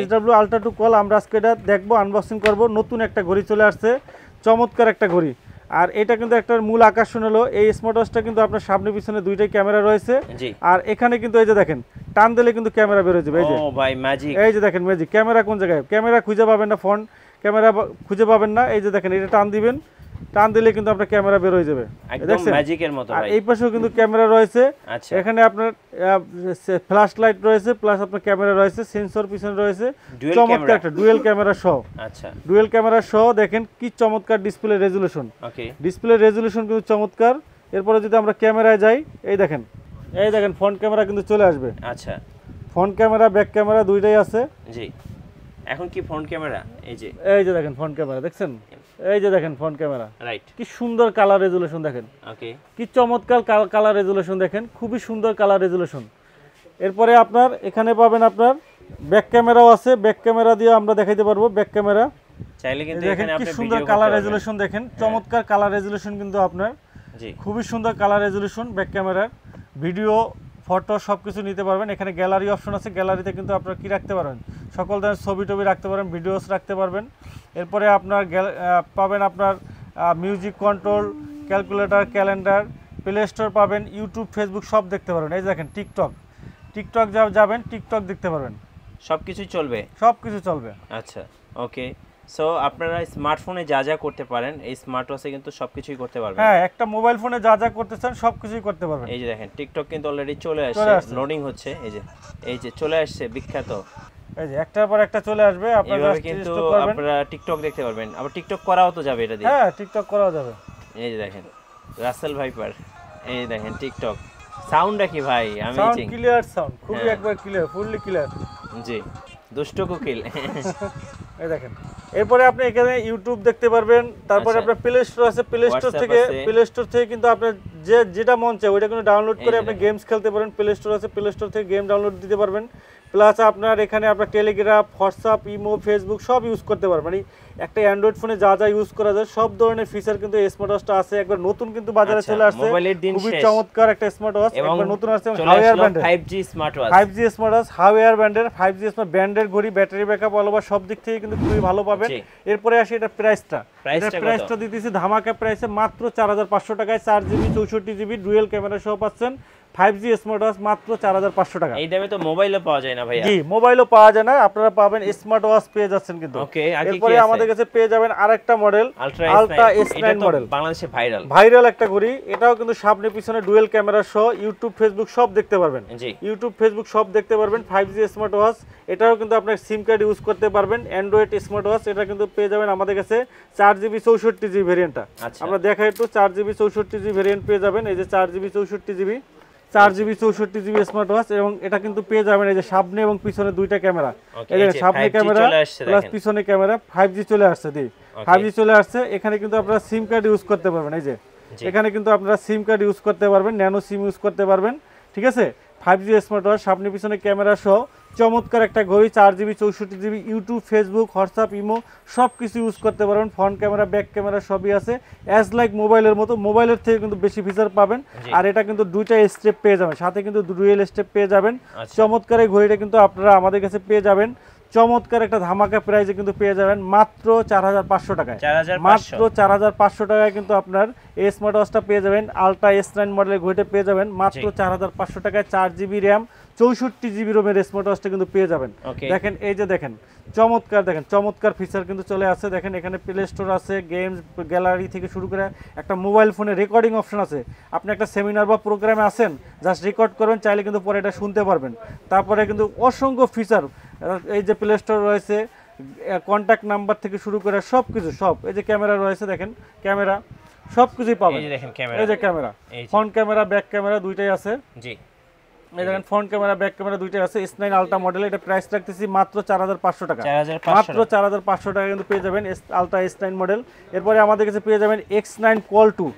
HW Ultra 2 call. আমরা আজকে এটা দেখবো, আনবক্সিং করব। নতুন একটা ঘড়ি চলে আসছে, চমৎকার একটা ঘড়ি। আর এটা কিন্তু একটা মূল আকর্ষণ হলো এই স্মার্ট ওয়াচটা কিন্তু আপনার সামনে পিছনে দুইটাই ক্যামেরা রয়েছে। আর এখানে কিন্তু এই যে দেখেন টান দিলে কিন্তু ক্যামেরা বের হয়ে যাবে। এই যে ও ভাই ম্যাজিক, এই যে দেখেন ম্যাজিক। ক্যামেরা কোন জায়গায়? ক্যামেরা খুঁজে পাবেন না, ফ্রন্ট ক্যামেরা খুঁজে পাবেন না। এই যে দেখেন এটা টান দিবেন, টান দিলে কিন্তু আপনার ক্যামেরা বের হয়ে যাবে, একদম ম্যাজিকের মতো। আর এই পাশেও কিন্তু ক্যামেরা রয়েছে। এখানে আপনার ফ্ল্যাশ লাইট রয়েছে, প্লাস আপনার ক্যামেরা রয়েছে, সেন্সর পিছনে রয়েছে, চমৎকার একটা ডুয়েল ক্যামেরা সহ। আচ্ছা, ডুয়েল ক্যামেরা সহ। দেখেন কি চমৎকার ডিসপ্লে রেজুলেশন। ওকে, ডিসপ্লে রেজুলেশন কিন্তু চমৎকার। এরপরে যদি আমরা ক্যামেরায় যাই, এই দেখেন ফ্রন্ট ক্যামেরা কিন্তু চলে আসবে। আচ্ছা, ফ্রন্ট ক্যামেরা ব্যাক ক্যামেরা দুইটাই আছে। জি, এখন কি ফ্রন্ট ক্যামেরা? এই যে দেখেন ফ্রন্ট ক্যামেরা, দেখছেন? এই যে দেখেন ফ্রন্ট ক্যামেরা, রাইট। কি সুন্দর কালার রেজুলেশন দেখেন। ওকে, কি চমৎকার কালার রেজুলেশন দেখেন, খুবই সুন্দর কালার রেজুলেশন। এরপরে আপনার এখানে পাবেন আপনার ব্যাক ক্যামেরাও আছে, ব্যাক ক্যামেরা দিয়ে আমরা দেখাইতে পারবো। ব্যাক ক্যামেরা চাইলে কিন্তু এখানে আপনি সুন্দর কালার রেজুলেশন দেখেন, চমৎকার কালার রেজুলেশন কিন্তু আপনার। জি, খুবই সুন্দর কালার রেজুলেশন ব্যাক ক্যামেরার। ভিডিও, ফটো সবকিছু নিতে পারবেন। এখানে গ্যালারি অপশন আছে, গ্যালারিতে কিন্তু আপনারা কি রাখতে পারবেন? সকল ধরনের ছবি টবি রাখতে পারেন, ভিডিওস রাখতে পারবেন। এরপরে আপনার পাবেন আপনার music control, calculator, calendar, play store পাবেন, ইউটিউব, ফেসবুক সব দেখতে পারবেন। এই দেখেন টিকটক যাবেন, টিকটক দেখতে পারবেন। সবকিছু চলবে? সবকিছু চলবে। আচ্ছা, ওকে। সো আপনারা স্মার্টফোনে যা যা করতে পারেন এই স্মার্ট ওয়াচে কিন্তু সবকিছুই করতে পারবেন। হ্যাঁ, একটা মোবাইল ফোনে যা যা করতে চান সবকিছুই করতে পারবেন। এই যে দেখেন টিকটক কিন্তু অলরেডি চলে আসছে, লোডিং হচ্ছে। এই যে চলে আসছে বিখ্যাত, এই যে একটার পর একটা চলে আসবে। আপনারা কিন্তু আপনারা টিকটক দেখতে পারবেন, আবার টিকটক করাও তো যাবে এটা দিয়ে। হ্যাঁ, টিকটক করাও যাবে। এই যে দেখেন রাসেল ভাইপার, এই দেখেন টিকটক। সাউন্ডটা কি ভাই অ্যামেজিং, সাউন্ড ক্লিয়ার, সাউন্ড খুবই একবার ক্লিয়ার, ফুললি ক্লিয়ার। জি, দুষ্ট কোকিল। এই দেখেন, এরপরে আপনি এখানে ইউটিউব দেখতে পারবেন। তারপরে আপনার প্লে স্টোর আছে, প্লে স্টোর থেকে কিন্তু আপনার যেটা মন চায় ওইটা কিন্তু ডাউনলোড করে আপনি গেমস খেলতে পারেন। প্লে স্টোর আছে, প্লে স্টোর থেকে গেম ডাউনলোড দিতে পারবেন। প্লাস আপনার এখানে আপনার টেলিগ্রাম, হোয়াটসঅ্যাপ, ইমো, ফেসবুক সব ইউজ করতে পারবেন। মানে একটা অ্যান্ড্রয়েড ফোনে যা যা ইউজ করা যায় সব ধরনের ফিচার কিন্তু এই স্মার্ট ওয়াচটা আছে। একবার নতুন কিন্তু বাজারে চলে আসছে, খুবই চমৎকার একটা স্মার্ট ওয়াচ। একবার নতুন আসছে হাওয়ার ব্র্যান্ডের 5G smart watch, 5G smart watch, হাওয়ার ব্র্যান্ডের 5G স্মার্ট ব্র্যান্ডের ঘড়ি, ব্যাটারি ব্যাকআপ অল ওভার সব দিক থেকে কিন্তু খুবই ভালো পাবেন। এরপরে আসে এটা প্রাইসটা দিতেছি ধামাকা প্রাইসে মাত্র 4500 টাকায়। 4GB 64GB ডুয়াল ক্যামেরা সহ পাচ্ছেন 5G স্মার্ট ওয়াচ মাত্র 4500 টাকা। এই দামে তো মোবাইলও পাওয়া যায় না ভাইয়া। জি, মোবাইলও পাওয়া যায় না, আপনারা পাবেন স্মার্ট ওয়াচ পেয়ে যাচ্ছেন কিন্তু। ওকে, এরপরে আমাদের কাছে পেয়ে যাবেন আরেকটা মডেল আলট্রা S9 মডেল, বাংলাদেশে ভাইরাল একটা ঘড়ি। এটাও কিন্তু সামনে পিছনে ডুয়াল ক্যামেরা সহ ইউটিউব ফেসবুক সব দেখতে পারবেন। ইউটিউব ফেসবুক সব দেখতে পারবেন। 5G স্মার্ট ওয়াচ, এটাও কিন্তু আপনার সিম কার্ড ইউজ করতে পারবেন। অ্যান্ড্রয়েড স্মার্ট ওয়াচ, এটা কিন্তু পেয়ে যাবেন আমাদের কাছে 4GB 64GB ভেরিয়েন্টটা। আমরা দেখাই একটু, 4GB 64GB ভেরিয়েন্ট পেয়ে যাবেন। এই যে 4GB 64GB স্মার্ট ওয়াচ, এবং এটা কিন্তু পেয়ে যাবেন এই যে সামনে এবং পিছনে দুইটা ক্যামেরা। এই যে সামনে ক্যামেরা প্লাস পিছনে ক্যামেরা, 5G চলে আসছে। 5G চলে আসছে। এখানে কিন্তু আপনারা সিম কার্ড ইউজ করতে পারবেন। এই যে এখানে কিন্তু আপনারা সিম কার্ড ইউজ করতে পারবেন, ন্যানো সিম ইউজ করতে পারবেন। ঠিক আছে, 5G স্মার্ট ওয়াচ, সামনে পিছনে ক্যামেরা সহ চমৎকার একটা ঘড়ি। 4GB 64GB YouTube, Facebook, WhatsApp, imo সব কিছু ইউজ করতে পারবেন। ফ্রন্ট ক্যামেরা, ব্যাক ক্যামেরা সবই আছে। অ্যাজ লাইক মোবাইলের মতো, মোবাইলের থেকে কিন্তু বেশি ফিচার পাবেন। আর এটা কিন্তু দুইটা স্টেপ পেয়ে যাবেন, সাথে কিন্তু ডুয়াল স্টেপ পেয়ে যাবেন। চমৎকার এই ঘড়িটা কিন্তু আপনারা আমাদের কাছে পেয়ে যাবেন চমৎকার একটা ধামাকা প্রাইসে কিন্তু পেয়ে যাবেন মাত্র 4500 টাকায়। মাত্র 4500 টাকায় কিন্তু আপনার এই স্মার্ট ওয়াচটা পেয়ে যাবেন। আলট্রা S9 মডেলের ঘড়িটা পেয়ে যাবেন মাত্র 4500 টাকায়। 4GB র্যাম, 64GB রোমের স্মার্ট ওয়াচটা কিন্তু পেয়ে যাবেন। দেখেন, এই যে দেখেন চমৎকার ফিচার কিন্তু চলে আসছে। দেখেন এখানে প্লে স্টোর আছে, গেমস গ্যালারি থেকে শুরু করে একটা মোবাইল ফোনে রেকর্ডিং অপশন আছে। আপনি একটা সেমিনার বা প্রোগ্রামে আছেন, জাস্ট রেকর্ড করবেন, চাইলে কিন্তু পরে এটা শুনতে পারবেন। তারপরে কিন্তু অসংখ্য ফিচার, এই যে প্লে স্টোর রয়েছে, কন্ট্যাক্ট নাম্বার থেকে শুরু করে সব কিছু, সব এই যে ক্যামেরা রয়েছে, দেখেন ক্যামেরা সব কিছুই পাবেন। এই যে camera, front camera, back camera দুইটাই আছে। এই দেখেন ফ্রন্ট ক্যামেরা, ব্যাক ক্যামেরা দুইটাই আছে। S9 আলট্রা মডেল, এটা প্রাইস রাখতেছি মাত্র 4500 টাকা। মাত্র 4500 টাকা কিন্তু পেয়ে যাবেন আলট্রা S9 মডেল। এরপরে আমাদের কাছে পেয়ে যাবেন X9 Qual 2।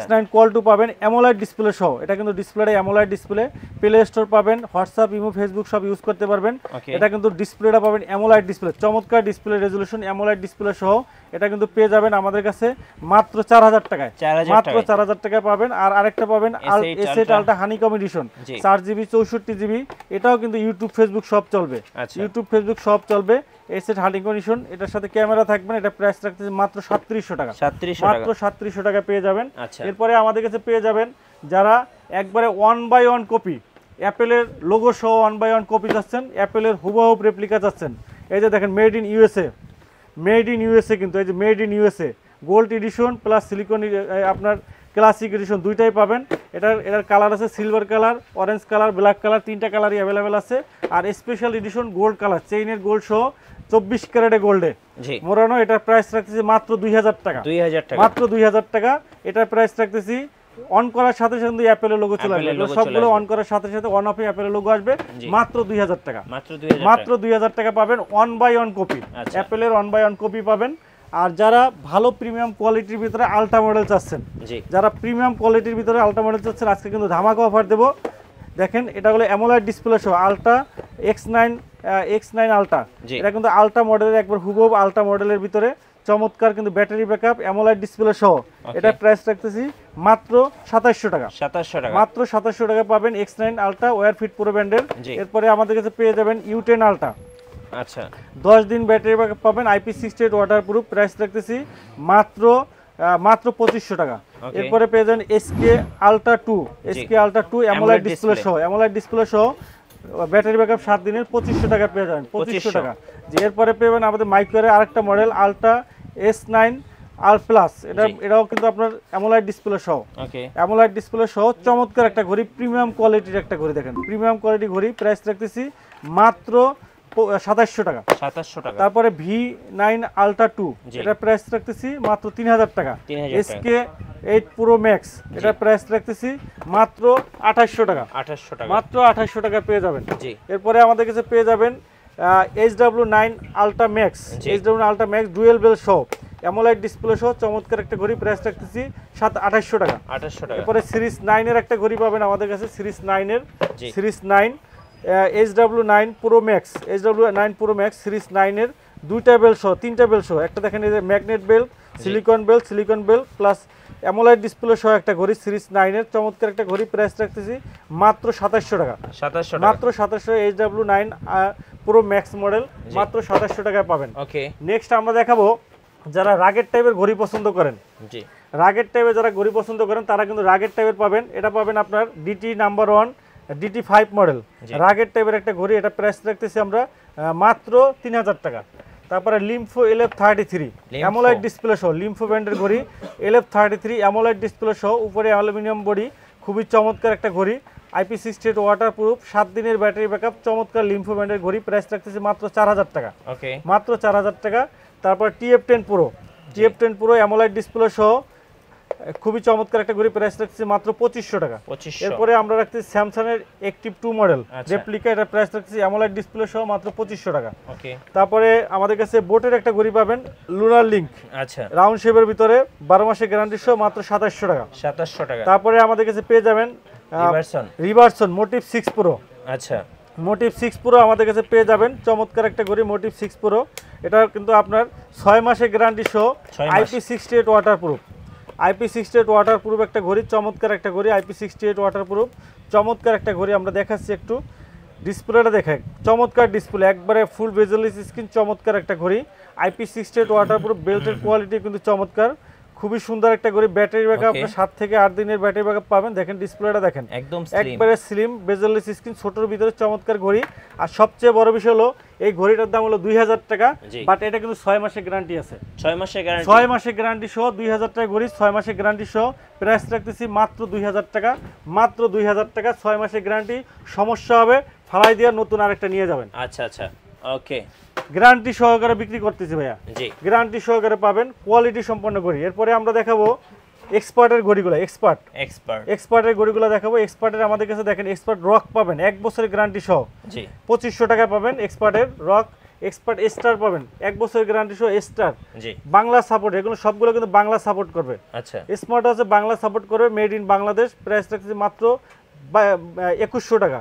X9 Qual 2 পাবেন অ্যামোলাইড ডিসপ্লে সহ। এটা কিন্তু ডিসপ্লেটা অ্যামোলাইড ডিসপ্লে। প্লে স্টোর পাবেন, হোয়াটসঅ্যাপ, ইমো, ফেসবুক সব ইউজ করতে পারবেন। এটা কিন্তু ডিসপ্লেটা পাবেন অ্যামোলাইড ডিসপ্লে, চমৎকার ডিসপ্লে রেজলিউশন, অ্যামোলাইড ডিসপ্লে সহ। এটা কিন্তু পেয়ে যাবেন আমাদের কাছে মাত্র 4000 টাকায়। মাত্র 4000 টাকায় পাবেন। আর আরেকটা পাবেন S8 ultra honeycomb addition, 4GB 64GB। এটাও কিন্তু ইউটিউব, ফেসবুক সব চলবে। ইউটিউব, ফেসবুক সব চলবে। S8 হানিকম এডিশন, এটার সাথে ক্যামেরা থাকবেন। এটা প্রাইস রাখতেছে মাত্র 3700 টাকা। মাত্র 3700 টাকা পেয়ে যাবেন। এরপরে আমাদের কাছে পেয়ে যাবেন যারা একবারে 1/1 কপি, অ্যাপেলের লোগো সহ 1/1 কপি চাচ্ছেন, অ্যাপেলের হুবহু রেপ্লিকা চাচ্ছেন। এই যে দেখেন মেড ইন ইউএসএ, কিন্তু এই যে made in USA gold edition plus silicon আপনার ক্লাসিক এডিশন দুইটাই পাবেন। এটার কালার আছে silver colour, orange colour, black colour, তিনটা কালারই অ্যাভেলেবেল আছে। আর স্পেশাল এডিশন গোল্ড কালার, চেইনের গোল্ড সহ 24 ক্যারেটে গোল্ডে মোড়ানো। এটার প্রাইস রাখতেছি মাত্র 2000 টাকা। মাত্র 2000 টাকা। এটার প্রাইস রাখতেছি অন করার সাথে সাথে কিন্তু অ্যাপেলের লোগো চলে আসবে। সবগুলো অন করার সাথে সাথে অন অফে অ্যাপেলের লোগো আসবে। মাত্র 2000 টাকা। মাত্র 2000 টাকা পাবেন 1/1 কপি, অ্যাপেলের 1/1 কপি পাবেন। আর যারা ভালো প্রিমিয়াম কোয়ালিটির ভিতরে আলট্রা মডেল চাচ্ছেন, আজকে কিন্তু ধামাকা অফার দেবো। দেখেন এটা হলো অ্যামোলাইড ডিসপ্লে সহ আলট্রা X9 আলট্রা। এটা কিন্তু আলট্রা মডেলের একবার হুবহু আলট্রা মডেলের ভিতরে চমৎকার কিন্তু ব্যাটারি ব্যাকআপ, অ্যামোলাইড ডিসপ্লে সহ। এটা প্রাইস রাখতেছি মাত্র 2700 টাকা। মাত্র 2700 টাকা পাবেন X9 ultra wire fit pro ব্র্যান্ডের। এরপরে আমাদের কাছে পেয়ে যাবেন U10 আলট্রা। 10 দিন ব্যাটারি ব্যাকআপ পাবেন, IP68 ওয়াটারপ্রুফ। প্রাইস রাখতেছি মাত্র 2500 টাকা। এরপরে পেয়ে যাবেন SK আলট্রা 2 অ্যামোলাইড ডিসপ্লে সহ, ব্যাটারি ব্যাকআপ 7 দিনের 2500 টাকা পেয়ে যাবেন 2500 টাকা। যে এরপরে পেবেন আমাদের মাইক্রোর আরেকটা মডেল আলট্রা S9 আর প্লাস, এটাও কিন্তু আপনার অ্যামোলাইড ডিসপ্লে সহ, অ্যামোলাইড ডিসপ্লে সহ চমৎকার একটা ঘড়ি, প্রিমিয়াম কোয়ালিটির একটা ঘড়ি। দেখেন প্রিমিয়াম কোয়ালিটি ঘড়ি, প্রাইস রাখতেছি মাত্র 2700 টাকা। তারপরে V9 আলট্রা 2, এটা প্রাইস রাখতেছি মাত্র 3000 টাকা। SK8 Pro Max, এটা প্রাইস রাখতেছি মাত্র 2800 টাকা, মাত্র 2800 টাকা পেয়ে যাবেন। এরপরে আমাদের কাছে পেয়ে যাবেন HW9 Ultra Max, HW9 Ultra Max dual belt সহ, অ্যামোলাইড ডিসপ্লে সহ চমৎকার একটা ঘড়ি, প্রাইস রাখতেছি 2800 টাকা। এরপরে সিরিজ 9 এর একটা ঘড়ি পাবেন আমাদের কাছে, সিরিজ 9 এর, series 9 HW9 Pro Max, HW9 Pro Max series 9 এর দুইটা বেল সহ, তিনটা বেল সহ, একটা দেখেন এই যে magnet belt, silicone belt plus AMOLED display সহ একটা ঘড়ি, সিরিজ 9 এর চমৎকার একটা ঘড়ি, প্রাইস রাখতেছি মাত্র 2700 টাকা, মাত্র 2700। HW9 Pro Max মডেল মাত্র 2700 টাকায় পাবেন। নেক্সট আমরা দেখাবো যারা রাগের টাইপের ঘড়ি পছন্দ করেন, রাগের টাইপের যারা ঘড়ি পছন্দ করেন তারা কিন্তু রাগের টাইপের পাবেন। এটা পাবেন আপনার DT নাম্বার 1 DT5 মডেল রাগের টাইপের একটা ঘড়ি, এটা প্রাইস রাখতেছি আমরা মাত্র 3000 টাকা। তারপরে লিম্ফো LF33 অ্যামোলাইড ডিসপ্লে সহ, লিম্ফো ব্র্যান্ডের ঘড়ি LF33 অ্যামোলাইড ডিসপ্লে সহ, উপরে অ্যালুমিনিয়াম বডি, খুবই চমৎকার একটা ঘড়ি, IP68 ওয়াটারপ্রুফ, 7 দিনের ব্যাটারি ব্যাকআপ, চমৎকার লিম্ফো ব্র্যান্ডের ঘড়ি, প্রাইস রাখতেছি মাত্র 4000 টাকা, মাত্র 4000 টাকা। তারপর TF10 Pro অ্যামোলাইড ডিসপ্লে সহ খুবই চমৎকার একটা ঘড়ি, প্রাইস রাখছি মাত্র 2500 টাকা। এরপরে আমরা রাখছি স্যামসাং এর অ্যাক্টিভ 2 মডেল রেপ্লিকা, এটা প্রাইস রাখছি অ্যামোলাইড ডিসপ্লে সহ মাত্র 2500 টাকা। তারপরে আমাদের কাছে বোটের একটা ঘড়ি পাবেন লুনার লিংক, রাউন্ড শেপের ভিতরে 12 মাসের গ্যারান্টি সহ মাত্র 2700 টাকা। তারপরে আমাদের কাছে পেয়ে যাবেন রিভারসন মোটিভ 6 Pro, মোটিভ 6 Pro আমাদের কাছে পেয়ে যাবেন, চমৎকার একটা ঘড়ি মোটিভ 6 Pro, এটা কিন্তু আপনার 6 মাসের গ্যারান্টি সহ, IP68 ওয়াটারপ্রুফ, IP68 ওয়াটারপ্রুফ একটা ঘড়ি, চমৎকার একটা ঘড়ি, IP68 ওয়াটারপ্রুফ চমৎকার একটা ঘড়ি। আমরা দেখাচ্ছি একটু ডিসপ্লেটা দেখাই, চমৎকার ডিসপ্লে, একবারে ফুল বেজেললেস স্ক্রিন, চমৎকার একটা ঘড়ি, IP68 ওয়াটারপ্রুফ, বেল্টের কোয়ালিটি কিন্তু চমৎকার, খুবই সুন্দর একটা ঘড়ি। ব্যাটারি ব্যাকআপ আপনার 7 থেকে 8 দিনের ব্যাটারি ব্যাকআপ পাবেন। দেখেন ডিসপ্লেটা দেখেন, একবারে স্লিম বেজেললেস স্ক্রিন, ছোটর ভিতরে চমৎকার ঘড়ি। আর সবচেয়ে বড় বিষয় হলো এই ঘড়িটার দাম হলো 2000 টাকা, বাট এটা কিন্তু 6 মাসের গ্যারান্টি আছে, 6 মাসের গ্যারান্টি সহ 2000 টাকা ঘড়ি, 6 মাসের গ্যারান্টি সহ, প্রাইস রাখতেছি মাত্র 2000 টাকা, মাত্র 2000 টাকা, 6 মাসের গ্যারান্টি, সমস্যা হবে ফালাই দিয়ে নতুন আরেকটা নিয়ে যাবেন। গ্যারান্টি সহকারে বিক্রি করতেছি ভাইয়া, গ্যারান্টি সহকারে পাবেন, কোয়ালিটি সম্পন্ন ঘড়ি। এরপরে আমরা দেখাবো এক্সপার্টের ঘড়িগুলো, এক্সপার্টের ঘড়িগুলো দেখাবো। এক্সপার্টের আমাদের কাছে দেখেন এক্সপার্ট রক পাবেন 1 বছরের গ্যারান্টি সহ 2500 টাকা পাবেন। এক্সপার্টের রক, এক্সপার্ট স্টার পাবেন 1 বছরের গ্যারান্টি সহ, স্টার বাংলা সাপোর্ট, এগুলো সবগুলো কিন্তু বাংলা সাপোর্ট করবে। স্মার্ট আছে বাংলা সাপোর্ট করবে, মেড ইন বাংলাদেশ, প্রাইস রাখছে মাত্র 2100 টাকা।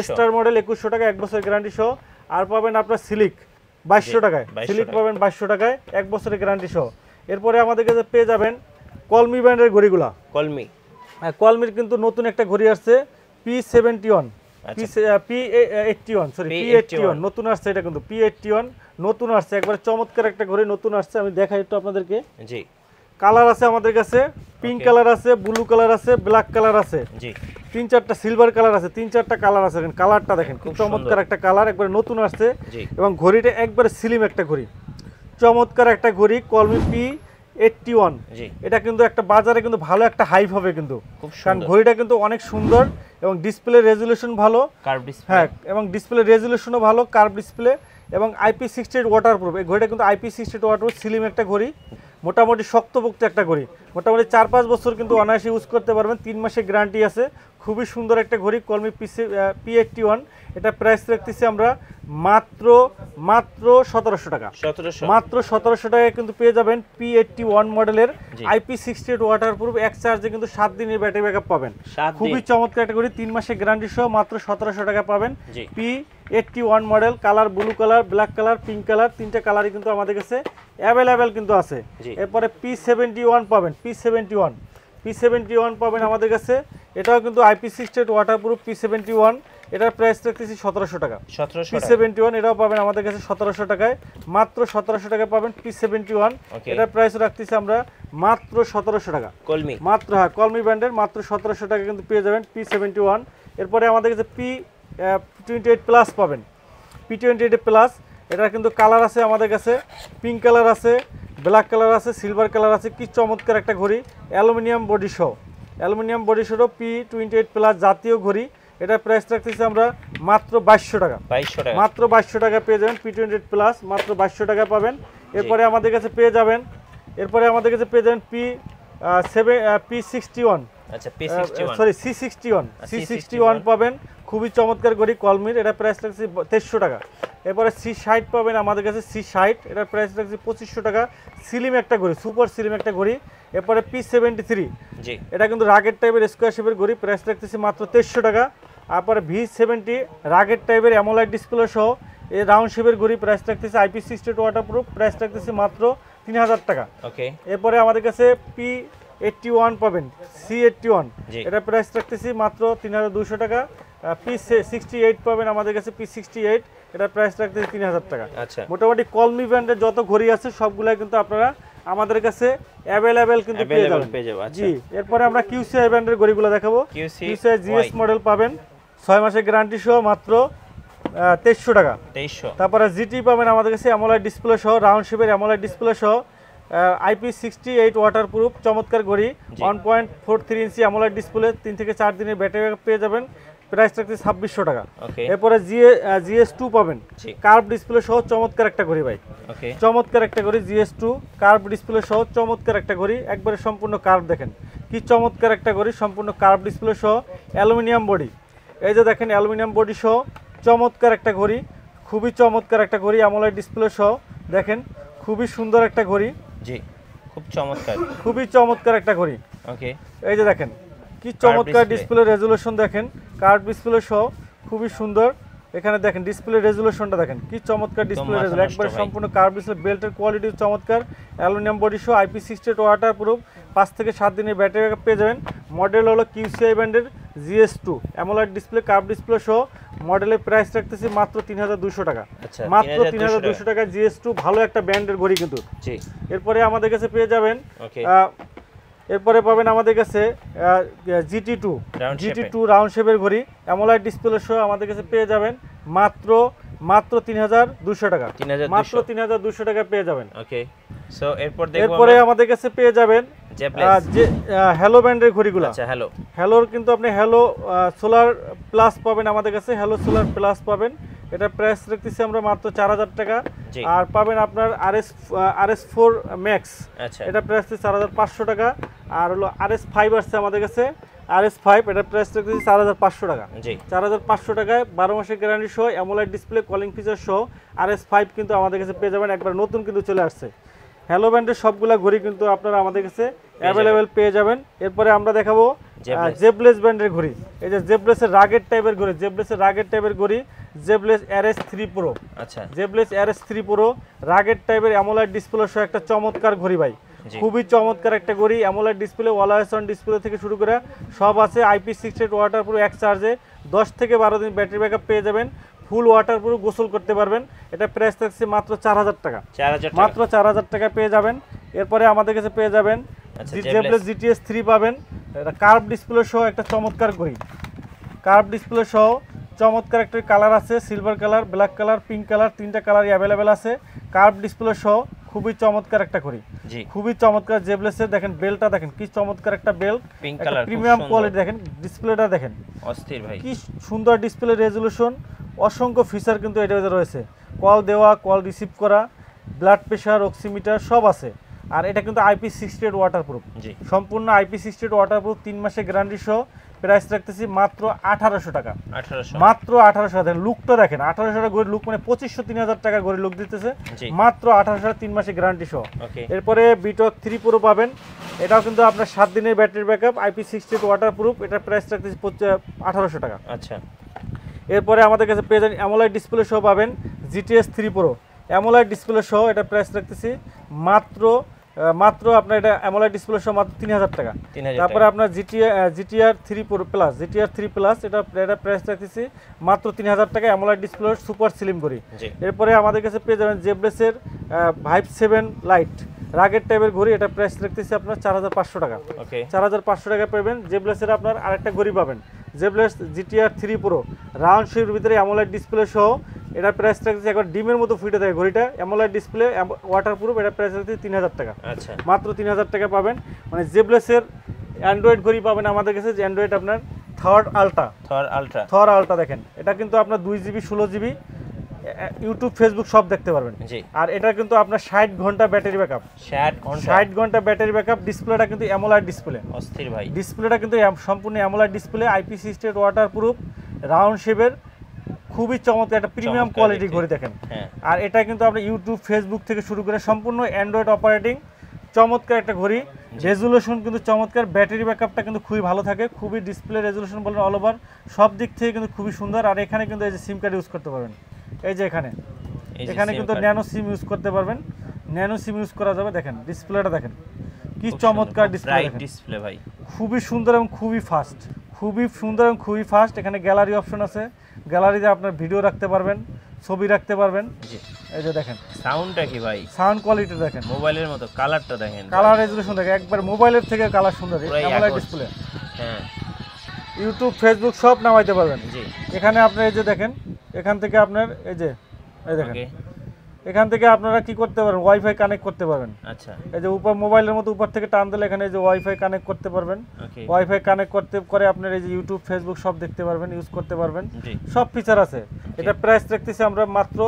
স্টার মডেল 2100 টাকা 1 বছরের গ্যারান্টি সহ। আর পাবেন আপনার সিলিক 2200 টাকায়, সিলিক পাবেন 2200 টাকায় 1 বছরের গ্যারান্টি সহ। এরপরে আমাদের কাছে পেয়ে যাবেন কলমি ব্র্যান্ডের ঘড়িগুলা, কলমির কিন্তু নতুন একটা ঘড়ি আসছে P71, P81 সরি P81 নতুন আসছে, এটা কিন্তু P81 নতুন আসছে, একবারে চমৎকার একটা ঘড়ি নতুন আসছে। আমি দেখাই একটু আপনাদেরকে, কালার আছে আমাদের কাছে, পিঙ্ক কালার আছে, ব্লু কালার আছে, ব্ল্যাক কালার আছে, 3-4টা সিলভার কালার আছে, 3-4টা কালার আছে। কালারটা দেখেন খুব চমৎকার একটা কালার, একবারে নতুন আসছে, এবং ঘড়িটা একবারে স্লিম একটা ঘড়ি, চমৎকার একটা ঘড়ি কলমি P81। এটা কিন্তু একটা বাজারে কিন্তু ভালো একটা হাইপ হবে কিন্তু, কারণ ঘড়িটা কিন্তু অনেক সুন্দর এবং ডিসপ্লে রেজুলেশন ভালো, হ্যাঁ, এবং ডিসপ্লে রেজুলেশনও ভালো, কার্ভ ডিসপ্লে, এবং IP68 ওয়াটারপ্রুফ। এই ঘড়িটা কিন্তু IP68 ওয়াটারপ্রুফ, স্লিম একটা ঘড়ি, মোটামুটি শক্তপোক্ত একটা ঘড়ি, মোটামুটি 4-5 বছর কিন্তু অনায়াসে ইউজ করতে পারবেন, 3 মাসের গ্যারান্টি আছে, খুবই সুন্দর একটা ঘড়ি কলমি P81। এটা প্রাইস রাখতেছি আমরা মাত্র 1700 টাকা, মাত্র 1700 টাকায় কিন্তু পেয়ে যাবেন P81 মডেলের IP68 ওয়াটারপ্রুফ, এক চার্জে কিন্তু 7 দিনের ব্যাটারি ব্যাকআপ পাবেন, খুবই চমৎকার একটা ঘড়ি, 3 মাসের গ্যারান্টি সহ মাত্র 1700 টাকা পাবেন। P81 model, colour blue colour, black colour, pink colour, 3টা কালারই কিন্তু আমাদের কাছে অ্যাভেলেবেল কিন্তু আছে। এরপরে P71 পাবেন, P71 পাবেন আমাদের কাছে, এটাও কিন্তু IP68 ওয়াটারপ্রুফ P71, এটার প্রাইস রাখতেছি 1700 টাকা। P71 এটাও পাবেন আমাদের কাছে 1700 টাকায়, মাত্র 1700 টাকায় পাবেন P71। এটার প্রাইস রাখতেছি আমরা মাত্র 1700 টাকা, মাত্র, হ্যাঁ, কলমি ব্র্যান্ডের, মাত্র 1700 টাকা কিন্তু পেয়ে যাবেন P71। এরপরে আমাদের কাছে P28 প্লাস পাবেন, P28 প্লাস। এটা কিন্তু কালার আছে আমাদের কাছে, পিঙ্ক কালার আছে, ব্ল্যাক কালার আছে, সিলভার কালার আছে। কি চমৎকার একটা ঘড়ি, অ্যালুমিনিয়াম বডি সহ, অ্যালুমিনিয়াম বডি সহ P28 প্লাস জাতীয় ঘড়ি। এটা প্রাইস রাখতেছি আমরা মাত্র 2200 টাকা, 2200 টাকা, মাত্র 2200 টাকা পেয়ে যাবেন। P28 প্লাস মাত্র 2200 টাকা পাবেন। এরপরে আমাদের কাছে পেয়ে যাবেন, P61, আচ্ছা P61, সরি C61 পাবেন। খুবই চমৎকার ঘড়ি কলমির, এটা প্রাইস রাখছি 2300 টাকা। এরপরে C60 পাবেন আমাদের কাছে, C60 এটার প্রাইস রাখছি 2500 টাকা। সিলিম একটা ঘড়ি, সুপার সিলিম একটা ঘড়ি। এরপরে P73, জি এটা কিন্তু রাগের টাইপের স্কোয়ার শেপের ঘড়ি, প্রাইস রাখতেছি মাত্র 2300 টাকা। তারপরে V70 রাগের টাইপের অ্যামোলাইড ডিসপ্লে সহ এই রাউন্ড শেপের ঘড়ি, প্রাইস রাখতেছি IP68 ওয়াটারপ্রুফ, প্রাইস রাখতেছি মাত্র 3000 টাকা। ওকে। এরপরে আমাদের কাছে P81 পাবেন, C81 এটা প্রাইস রাখতেছি মাত্র 3200 টাকা। P68 পাবেন আমাদের কাছে, P68 এটা প্রাইস রাখতেছি 3000 টাকা। আচ্ছা, মোটামুটি কলমি ব্র্যান্ডের যত ঘড়ি আছে সবগুলাই কিন্তু আপনারা আমাদের কাছে অ্যাভেলেবেল কিন্তু পেয়ে যাবেন। জি, এরপরে আমরা QCI ব্র্যান্ডের ঘড়িগুলো দেখাবো। QCI GS মডেল পাবেন 6 মাসের গ্যারান্টি সহ মাত্র 2300 টাকা। 2300। তারপরে GT পাবেন আমাদের কাছে অ্যামোলাইড ডিসপ্লে সহ, রাউন্ড শেপের অ্যামোলাইড ডিসপ্লে সহ, IP68 ওয়াটারপ্রুফ চমৎকার ঘড়ি, 1.43 ইঞ্চি অ্যামোলাইড ডিসপ্লে, 3 থেকে 4 দিনের ব্যাটারি ব্যাকআপ পেয়ে যাবেন। প্রাইস রাখতে 2600 টাকা। এরপরে GS2 পাবেন, কার্ভ ডিসপ্লে সহ চমৎকার একটা ঘড়ি ভাই, চমৎকার একটা ঘড়ি। GS2 কার্ভ ডিসপ্লে সহ চমৎকার একটা ঘড়ি, একবারে সম্পূর্ণ কার্ভ, দেখেন কি চমৎকার একটা ঘড়ি, সম্পূর্ণ কার্ভ ডিসপ্লে সহ অ্যালুমিনিয়াম বডি। এই যে দেখেন অ্যালুমিনিয়াম বডি সহ চমৎকার একটা ঘড়ি, খুবই চমৎকার একটা ঘড়ি, অ্যামোলাইড ডিসপ্লে সহ দেখেন খুবই সুন্দর একটা ঘড়ি। জি, খুব চমৎকার, খুবই চমৎকার একটা ঘড়ি। ওকে, এই যে দেখেন কি চমৎকার ডিসপ্লে রেজুলেশন, দেখেন কার্ভ ডিসপ্লে সহ খুবই সুন্দর। এখানে দেখেন ডিসপ্লে রেজুলেশনটা দেখেন কি চমৎকার ডিসপ্লে রেজুলেশন, একবারে সম্পূর্ণ কার্ভ ডিসপ্লে। বেল্টের কোয়ালিটি চমৎকার, অ্যালুমিনিয়াম বডি সহ, IP68 ওয়াটারপ্রুফ, 5 থেকে 7 দিনের ব্যাটারি ব্যাকআপ পেয়ে যাবেন। মডেল হলো QCI ব্র্যান্ডের GS2 অ্যামোলাইড ডিসপ্লে, কার্ভ ডিসপ্লে সহ। মডেলের প্রাইস রাখতেছি মাত্র 3200 টাকা, মাত্র 3200 টাকা। GS2 ভালো একটা ব্র্যান্ডের ঘড়ি কিন্তু। এরপরে আমাদের কাছে পেয়ে যাবেন, এরপরে পাবেন আমাদের কাছে GT2 রাউন্ড শেপের ঘড়ি, অ্যামোলাইড ডিসপ্লে সহ আমাদের কাছে পেয়ে যাবেন মাত্র 3200 টাকা, মাত্র 3200 টাকা পেয়ে যাবেন। ওকে, সো এরপরে আমাদের কাছে পেয়ে যাবেন হ্যালো ব্র্যান্ডের ঘড়িগুলো। আচ্ছা, হ্যালোর কিন্তু আপনি হ্যালো সোলার প্লাস পাবেন আমাদের কাছে, হ্যালো সোলার প্লাস পাবেন। এটা প্রাইস রাখতেছি আমরা মাত্র 4000 টাকা। আর পাবেন আপনার RS4 ম্যাক্স, এটা প্রাইস 4500 টাকা। আর হলো RS5 আসছে আমাদের কাছে, RS5 এটা প্রাইস রাখতেছি 4500 টাকা। 4500 টাকায় 12 মাসের গ্যারান্টি সহ, অ্যামোলাইড ডিসপ্লে, কলিং ফিচার সহ RS5 কিন্তু আমাদের কাছে পেয়ে যাবেন, একবার নতুন কিন্তু চলে আসছে। হ্যালো ব্র্যান্ডের সবগুলা ঘড়ি কিন্তু আপনারা আমাদের কাছে অ্যাভেলেবেল পেয়ে যাবেন। এরপরে আমরা দেখাবো জেবলেস ব্র্যান্ডের ঘড়ি। এই যে জেবলেসের রাগের টাইপের ঘড়ি, জেবলেসের রাগের টাইপের ঘড়ি, জেবলেস RS3 Pro। আচ্ছা, জেবলেস RS3 Pro রাগের টাইপের অ্যামোলাইড ডিসপ্লে সহ একটা চমৎকার ঘড়ি ভাই, খুবই চমৎকার একটা ঘড়ি। অ্যামোলাইড ডিসপ্লে, অলওয়েজ অন ডিসপ্লে থেকে শুরু করে সব আছে। IP68 ওয়াটারপ্রুফ, এক চার্জে 10 থেকে 12 দিন ব্যাটারি ব্যাকআপ পেয়ে যাবেন। ফুল ওয়াটারপ্রুফ, গোসল করতে পারবেন। এটা প্রাইস থাকছে মাত্র 4000 টাকা, মাত্র 4000 টাকা পেয়ে যাবেন। এরপরে আমাদের কাছে পেয়ে যাবেন জেবলেস GTS3 পাবেন, এটা কার্ভ ডিসপ্লে সহ একটা চমৎকার ঘড়ি, কার্ভ ডিসপ্লে সহ চমৎকার একটা কালার আছে, silver colour, black colour, pink colour, 3টা কালারই অ্যাভেলেবেল আছে। কার্ভ ডিসপ্লে সহ খুবই চমৎকার একটা ঘড়ি, খুবই চমৎকার। জেবলেসের দেখেন বেলটা, দেখেন কি চমৎকার একটা বেল্ট, প্রিমিয়াম কোয়ালিটি। দেখেন ডিসপ্লেটা দেখেন অস্থির ভাই, কি সুন্দর ডিসপ্লে রেজুলেশন, অসংখ্য ফিচার কিন্তু এটাতে রয়েছে। কল দেওয়া, কল রিসিভ করা, ব্লাড প্রেশার, অক্সিমিটার সব আছে। আর এটা কিন্তু IP68 ওয়াটারপ্রুফ, সম্পূর্ণ IP68 ওয়াটারপ্রুফ, 3 মাসের গ্যারান্টি সহ। প্রাইস রাখতেছি মাত্র 1800 টাকা, মাত্র 1800 টাকা। লুকটা দেখেন, 1800 টাকা ঘড়ির লুক, মানে 2500-3000 টাকার ঘড়ির লুক দিতেছে, মাত্র 1800 টাকা, 3 মাসের গ্যারান্টি সহ। এরপরে বিটক 3 Pro পাবেন, এটাও কিন্তু আপনার 7 দিনের ব্যাটারি ব্যাকআপ, IP68 ওয়াটারপ্রুফ, এটা প্রাইস রাখতেছি 1800 টাকা। আচ্ছা, এরপরে আমাদের কাছে পেয়ে যাবেন অ্যামোলাইড ডিসপ্লে সহ পাবেন GTS3 Pro অ্যামোলাইড ডিসপ্লে সহ, এটা প্রাইস রাখতেছি মাত্র আপনার এটা অ্যামোলাইড ডিসপ্লে সহ মাত্র 3000 টাকা। তারপরে আপনার GTR3 Plus, GTR3 Plus এটা প্রাইস রাখতেছি মাত্র 3000 টাকা, অ্যামোলাইড ডিসপ্লে সুপার স্লিম ঘড়ি। এরপরে আমাদের কাছে পেয়ে যাবেন জেবলেসের Vibe 7 লাইট রাগের টাইপের ঘড়ি, এটা প্রাইস রাখতেছি আপনার 4500 টাকা। 4500 টাকা পাবেন। জেবলেসের আপনার আরেকটা ঘড়ি পাবেন জেবলেস GTR 3 Pro রাউন্ড শেপের ভিতরে অ্যামোলেড ডিসপ্লে সহ। এটার প্রাইস থাকছে একবার ডিমের মতো ফুটে থাকে ঘড়িটা, অ্যামোলেড ডিসপ্লে, ওয়াটারপ্রুফ। এটার প্রাইস থাকছে 3000 টাকা। আচ্ছা, মাত্র 3000 টাকা পাবেন। মানে জেবলেসের অ্যান্ড্রয়েড ঘড়ি পাবেন আমাদের কাছে, যে অ্যান্ড্রয়েড আপনার থর আলট্রা দেখেন। এটা কিন্তু আপনার 2GB 16GB ইউটিউব ফেসবুক সব দেখতে পারবেন। আর এটা কিন্তু আপনার 60 ঘন্টা ব্যাটারি ব্যাকআপ। 60 ঘন্টা ব্যাটারি ব্যাকআপ। ডিসপ্লেটা কিন্তু অ্যামোলেড ডিসপ্লে, অস্থির ভাই। ডিসপ্লেটা কিন্তু সম্পূর্ণ AMOLED display, IP68 waterproof, round শেপের, খুবই চমৎকার একটা প্রিমিয়াম কোয়ালিটি ঘড়ি দেখেন। আর এটা কিন্তু আপনি ইউটিউব ফেসবুক থেকে শুরু করে সম্পূর্ণ অ্যান্ড্রয়েড অপারেটিং, চমৎকার একটা ঘড়ি। রেজুলেশন কিন্তু চমৎকার, ব্যাটারি ব্যাকআপটা কিন্তু খুবই ভালো থাকে, খুবই ডিসপ্লে রেজুলেশন বলেন অল ওভার সব দিক থেকে কিন্তু খুবই সুন্দর। আর এখানে কিন্তু এই যে সিম কার্ড ইউজ করতে পারবেন, এই যে এখানে কিন্তু ন্যানো সিম ইউজ করতে পারবেন, ন্যানো সিম ইউজ করা যাবে। দেখেন ডিসপ্লেটা দেখেন কি চমৎকার ডিসপ্লে ভাই, খুবই সুন্দর এবং খুবই ফাস্ট, খুবই সুন্দর এবং খুবই ফাস্ট। এখানে গ্যালারি অপশন আছে, গ্যালারিতে আপনার ভিডিও রাখতে পারবেন, ছবি রাখতে পারবেন। এই যে দেখেন সাউন্ডটা কি ভাই, সাউন্ড কোয়ালিটি দেখেন, মোবাইলের মতো। কালারটা দেখেন, কালার রেজুলেশন দেখেন, একবার মোবাইলের থেকে কালার সুন্দর। অ্যামোলেড ডিসপ্লে, হ্যাঁ, ইউটিউব ফেসবুক সব নামাইতে পারবেন। জি, এখানে আপনার এই যে দেখেন, এখান থেকে আপনার এই দেখেন, এখান থেকে আপনারা কি করতে পারবেন, ওয়াইফাই কানেক্ট করতে পারবেন। আচ্ছা, এই যে উপর মোবাইলের মতো উপর থেকে টান দিলে এখানে এই যে ওয়াইফাই কানেক্ট করতে পারবেন। ওয়াইফাই কানেক্ট করে আপনার এই যে ইউটিউব ফেসবুক সব দেখতে পারবেন, ইউজ করতে পারবেন, সব ফিচার আছে। এটা প্রাইস রাখতেছি আমরা মাত্র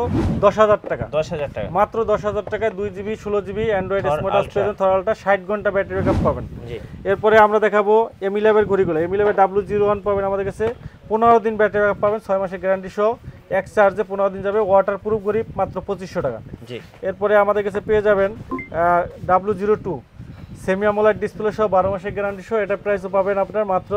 10,000 টাকা। 10,000 টাকা, মাত্র 10,000 টাকায় 2GB 16GB Android smart watch পেয়ে থর আলট্রা 60 ঘন্টা ব্যাটারি ব্যাকআপ পাবেন। এরপরে আমরা দেখাবো M11 এর ঘড়িগুলো। M11 W01 পাবেন আমাদের কাছে, 15 দিন ব্যাটারি ব্যাকআপ পাবেন, 6 মাসের গ্যারান্টি সহ, এক চার্জে 15 দিন যাবে, ওয়াটারপ্রুফ ঘড়ি, মাত্র 2500 টাকা। এরপরে আমাদের কাছে পেয়ে যাবেন W02 সেমি অ্যামোলেড ডিসপ্লে সহ 12 মাসের গ্যারান্টি সহ। এটা প্রাইসও পাবেন আপনার মাত্র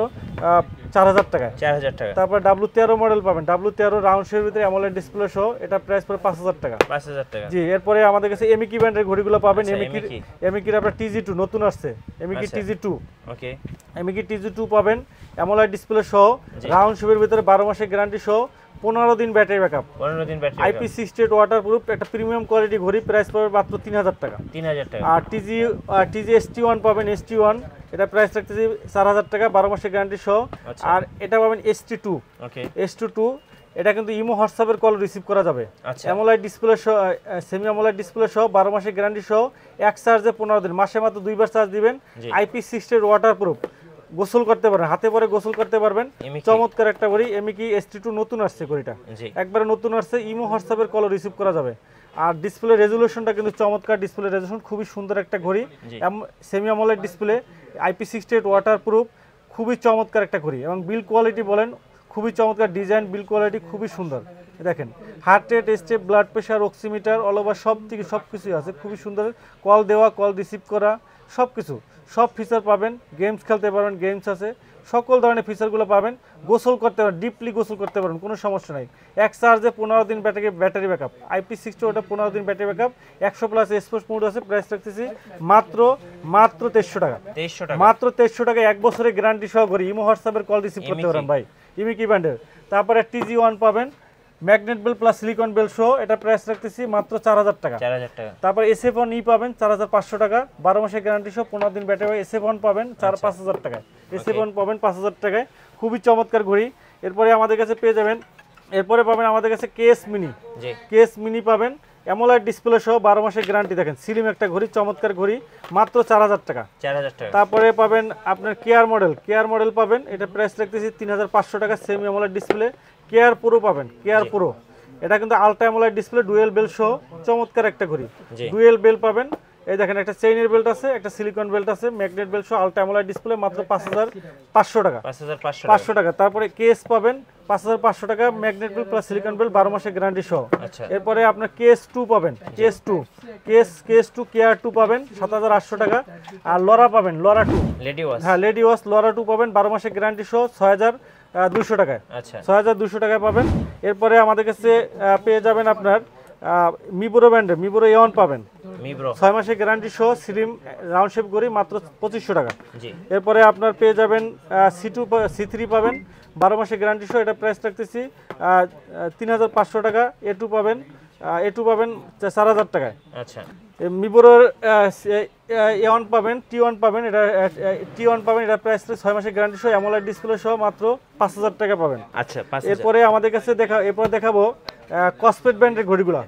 4000 টাকায়। 4000 টাকা। তারপর W13 মডেল পাবেন, W13 রাউন্ড শেপের ভিতরে অ্যামোলেড ডিসপ্লে সহ। এটা প্রাইস পড়ে 5000 টাকা। 5000 টাকা, জি। এরপরে আমাদের কাছে এমিকি ব্র্যান্ডের ঘড়িগুলো পাবেন। এমিকির আপনার TG2 নতুন আসছে, এমিকি TG2। ওকে, এমিকি TG2 পাবেন অ্যামোলেড ডিসপ্লে সহ, রাউন্ড শেপের ভিতরে 12 মাসের গ্যারান্টি সহ, 15 দিন ব্যাটারি ব্যাকআপ, 15 দিন ব্যাটারি, IP68 ওয়াটারপ্রুফ, একটা প্রিমিয়াম কোয়ালিটি ঘড়ি। প্রাইস পাবে মাত্র 3000 টাকা। 3000 টাকা। আর TG ST1 পাবেন, ST1, এটা প্রাইস রাখতেছি 4000 টাকা, 12 মাসের গ্যারান্টি সহ। আর এটা পাবেন ST2। ওকে, ST2, এটা কিন্তু ইমো হোয়াটসঅ্যাপের কল রিসিভ করা যাবে। অ্যামোলেড ডিসপ্লে সহ, সেমি অ্যামোলেড ডিসপ্লে সহ, 12 মাসের গ্যারান্টি সহ, এক চার্জে 15 দিন, মাসে মাত্র 2 বার চার্জ দিবেন। IP68 ওয়াটারপ্রুফ, গোসল করতে পারবেন, হাতে পরে গোসল করতে পারবেন, চমৎকার একটা ঘড়ি। এমিকি ST2 নতুন আসছে ঘড়িটা, একবারে নতুন আসছে, ইমো হোয়াটসঅ্যাপের কল রিসিভ করা যাবে। আর ডিসপ্লে রেজুলেশনটা কিন্তু চমৎকার, ডিসপ্লে রেজুলেশন খুবই সুন্দর একটা ঘড়ি, semi AMOLED display, IP68 waterproof, খুবই চমৎকার একটা ঘড়ি। এবং বিল কোয়ালিটি বলেন খুবই চমৎকার, ডিজাইন, বিল কোয়ালিটি খুবই সুন্দর। দেখেন heart rate, step, blood pressure, oximeter, all over সব থেকে সব কিছুই আছে, খুবই সুন্দর। কল দেওয়া, কল রিসিভ করা, সব কিছু, সব ফিচার পাবেন। গেমস খেলতে পারবেন, গেমস আছে, সকল ধরনের ফিচারগুলো পাবেন। গোসল করতে পারেন, ডিপলি গোসল করতে পারেন, কোনো সমস্যা নাই। এক চার্জে 15 দিন ব্যাটারি ব্যাকআপ, IP68 ওটা 15 দিন ব্যাটারি ব্যাকআপ, 100+ স্পোর্টস মোড আছে। প্রাইস রাখতেছি মাত্র 2300 টাকা। মাত্র 2300 টাকা, 1 বছরের গ্যারান্টি সহ ঘড়ি, ইমো হোয়াটসঅ্যাপের কল রিসিভ করতে পারেন ভাই। এমিকি ব্র্যান্ডের। তারপরে TG1 পাবেন, magnet belt plus silicone belt সহ। এটা প্রাইস রাখতেছি মাত্র 4000 টাকা। 4000 টাকা। তারপর SF1E পাবেন 4500 টাকা, 12 মাসের গ্যারান্টি সহ, 15 দিন ব্যাটারি। SF1 পাবেন 5000 টাকায়, SF1 পাবেন 5000 টাকায়, খুবই চমৎকার ঘড়ি। এরপরে আমাদের কাছে পেয়ে যাবেন, এরপরে পাবেন আমাদের কাছে কেএস মিনি পাবেন, অ্যামোলেড ডিসপ্লে সহ, 12 মাসের গ্যারান্টি। দেখেন স্লিম একটা ঘড়ি, চমৎকার ঘড়ি, মাত্র 4000 টাকা। 4000 টাকা। তারপরে পাবেন আপনার কেয়ার মডেল পাবেন, এটা প্রাইস রাখতেছি 3500 টাকা, semi AMOLED display. Care pro পাবেন, কেয়ার প্রো, এটা কিন্তু ultra AMOLED display, dual belt সহ, চমৎকার একটা ঘড়ি। ডুয়েল বেল পাবেন, এই দেখেন একটা চেইনের বেল্ট আছে, একটা সিলিকন বেল্ট আছে, ম্যাগনেট বেল্ট সহ, আলট্রা অ্যামোলেড ডিসপ্লে, মাত্র 5500 টাকা। 5500 টাকা। তারপরে কেস পাবেন 5500 টাকা, magnet belt plus silicone belt, 12 মাসের গ্যারান্টি সহ। এরপরে আপনার কেএস2 পাবেন, কেএস2 কেয়ার2 পাবেন 7800 টাকা। আর লরা পাবেন, লরা 2, হ্যাঁ লেডি ওয়াশ লরা 2 পাবেন, 12 মাসের গ্যারান্টি সহ, 6200 টাকায়। 6200 টাকায় পাবেন। এরপরে আমাদের কাছে পেয়ে যাবেন আপনার মিবোরো ব্র্যান্ডের মিবোরো A1 পাবেন, 6 মাসের গ্যারান্টি সহ, স্লিম রাউন্ড শেপ ঘড়ি, মাত্র 2500 টাকা। এরপরে আপনার পেয়ে যাবেন C3 পাবেন, 12 মাসের গ্যারান্টি সহ। এটা প্রাইস রাখতেছি 3500 টাকা। A2 পাবেন 4000 টাকায়। আচ্ছা, মিবোরোর A1 পাবেন, T1 পাবেন, এটা T1 পাবেন, এটা প্রাইস 6 মাসের গ্যারান্টি সহ অ্যামোলেড ডিসপ্লে সহ মাত্র 5000 টাকা পাবেন। আচ্ছা 5000। এরপরে আমাদের কাছে এরপরে দেখাবো কসপেট ব্র্যান্ডের ঘড়িগুলো।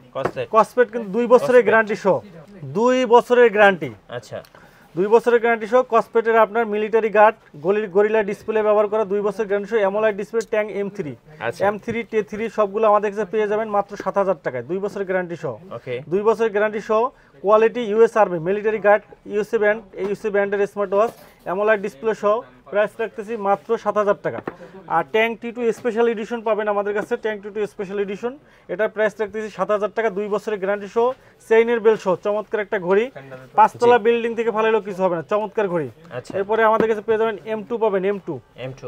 কসপেট কিন্তু 2 বছরের গ্যারান্টি সহ, 2 বছরের গ্যারান্টি। আচ্ছা 2 বছরের গ্যারান্টি সহ কসপেটের আপনার মিলিটারি গার্ড গরিলা ডিসপ্লে ব্যবহার করা 2 বছরের গ্যারান্টি সহ অ্যামোলেড ডিসপ্লে ট্যাং M3 M3 T3 সবগুলো আমাদের কাছে পেয়ে যাবেন মাত্র 7000 টাকায় 2 বছরের গ্যারান্টি সহ। ওকে 2 2 বছরের গ্যারান্টি সহ quality US army military guard USA band, এই ইউএসএ ব্যান্ডের স্মার্ট ওয়াচ অ্যামোলেড ডিসপ্লে সহ প্রাইস রাখতেছি মাত্র 7000 টাকা। আর ট্যাং T2 স্পেশাল এডিশন পাবেন আমাদের কাছে, ট্যাং T2 স্পেশাল এডিশন, এটার প্রাইস রাখতেছি 7000 টাকা 2 বছরের গ্যারান্টি সহ চেইনের বেল সহ চমৎকার একটা ঘড়ি, 5 তলা বিল্ডিং থেকে ফালাইলেও কিছু হবে না, চমৎকার ঘড়ি। এরপরে আমাদের কাছে পেয়ে যাবেন M2 পাবেন, M2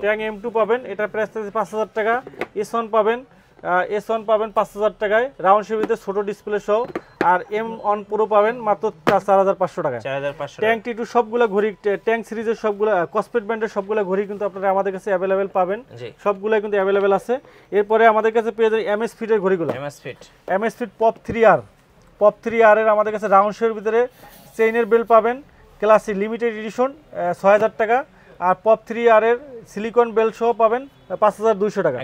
ট্যাং M2 পাবেন, এটার প্রাইস রাখতেছি 5000 টাকা। S1 পাবেন, S1 পাবেন 5000 টাকায় রাউন্ড শেপিতে ছোট ডিসপ্লে সহ। আর M1 Pro পাবেন মাত্র 4500 টাকায়। ট্যাং T2 সবগুলা ঘড়ি, ট্যাং সিরিজের সবগুলা কসপেট ব্র্যান্ডের সবগুলা ঘড়ি কিন্তু আপনারা আমাদের কাছে অ্যাভেলেবেল পাবেন, সবগুলাই কিন্তু অ্যাভেলেবেল আছে। এরপরে আমাদের কাছে পেয়ে যাবেন MS ফিটের ঘড়িগুলো, MS fit pop 3R, pop 3R এর আমাদের কাছে রাউন্ড শেপের ভিতরে চেইনের বেল পাবেন, ক্লাসিক লিমিটেড এডিশন 6000 টাকা। আর পপ 3R এর সিলিকন বেল সহ পাবেন 5200 টাকা,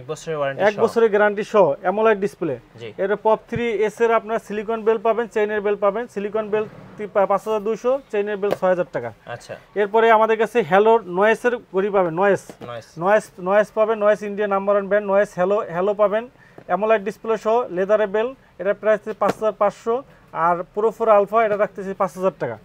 1 বছরের গ্যারান্টি সহ অ্যামোলেড ডিসপ্লে। এর পপ 3S এর আপনার সিলিকন বেল পাবেন, চেইনের বেল পাবেন, সিলিকন বেল 5200, চেইনের বেল 6000 টাকা। আচ্ছা এরপরে আমাদের কাছে হ্যালো নয়েসের ঘড়ি পাবেন, নয়েস পাবেন, noise India number 1 brand, noise hello পাবেন অ্যামোলেড ডিসপ্লে সহ লেদারে বেল, এটা প্রাইস 5500। আর প্রো 4 আলফা এটা রাখতেছি 5000 টাকা।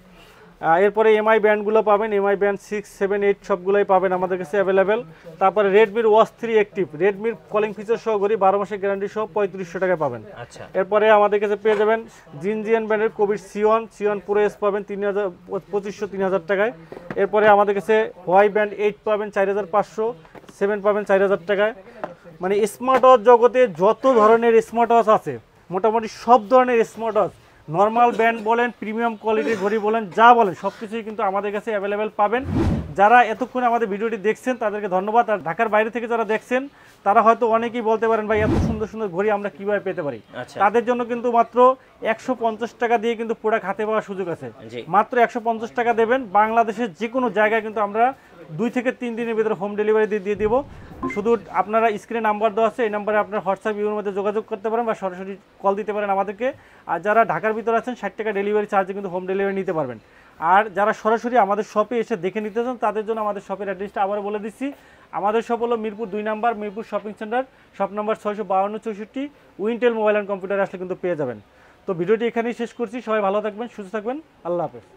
এরপরে এমআই ব্যান্ডগুলো পাবেন, এমআই ব্যান্ড 6, 7, 8 সবগুলোই পাবেন আমাদের কাছে অ্যাভেলেবেল। তারপরে রেডমির ওয়াচ 3 অ্যাক্টিভ, রেডমির কলিং ফিচার সহ ঘড়ি 12 মাসের গ্যারান্টি সহ 3500 টাকায় পাবেন। আচ্ছা এরপরে আমাদের কাছে পেয়ে যাবেন জিনজিয়ান ব্র্যান্ডের কোভিড সিওন পুরো এস পাবেন 2500-3000 টাকায়। এরপরে আমাদের কাছে হোয়াই ব্যান্ড 8 পাবেন 4500, 7 পাবেন 4000 টাকায়। মানে স্মার্ট ওয়াচ জগতে যত ধরনের স্মার্ট ওয়াচ আছে মোটামুটি সব ধরনের স্মার্ট ওয়াচ, নর্মাল ব্র্যান্ড বলেন, প্রিমিয়াম কোয়ালিটির ঘড়ি বলেন, যা বলেন সব কিছুই কিন্তু আমাদের কাছে অ্যাভেলেবেল পাবেন। যারা এতক্ষণ আমাদের ভিডিওটি দেখছেন তাদেরকে ধন্যবাদ। আর ঢাকার বাইরে থেকে যারা দেখছেন তারা হয়তো অনেকেই বলতে পারেন ভাই এত সুন্দর সুন্দর ঘড়ি আমরা কিভাবে পেতে পারি। তাদের জন্য কিন্তু মাত্র 150 টাকা দিয়ে কিন্তু প্রোডাক্ট হাতে পাওয়ার সুযোগ আছে। মাত্র 150 টাকা দেবেন, বাংলাদেশের যে কোনো জায়গায় কিন্তু আমরা 2 থেকে 3 দিনের ভিতরে হোম ডেলিভারি দিয়ে দেবো। শুধু আপনারা স্ক্রিনে নাম্বার দেওয়া আছে, এই নাম্বারে আপনার হোয়াটসঅ্যাপ ইউর মধ্যে যোগাযোগ করতে পারেন বা সরাসরি কল দিতে পারেন আমাদেরকে। আর যারা ঢাকার ভিতরে আছেন 60 টাকা ডেলিভারি চার্জে কিন্তু হোম ডেলিভারি নিতে পারবেন। আর যারা সরাসরি আমাদের শপে এসে দেখে নিতে চান তাদের জন্য আমাদের শপের অ্যাড্রেসটা আবার বলে দিচ্ছি। আমাদের শপ হলো Mirpur 2 number, Mirpur shopping centre, shop number 652-64, Wintel mobile and computer আসলে কিন্তু পেয়ে যাবেন। তো ভিডিওটি এখানেই শেষ করছি। সবাই ভালো থাকবেন, সুস্থ থাকবেন, আল্লাহ হাফেজ।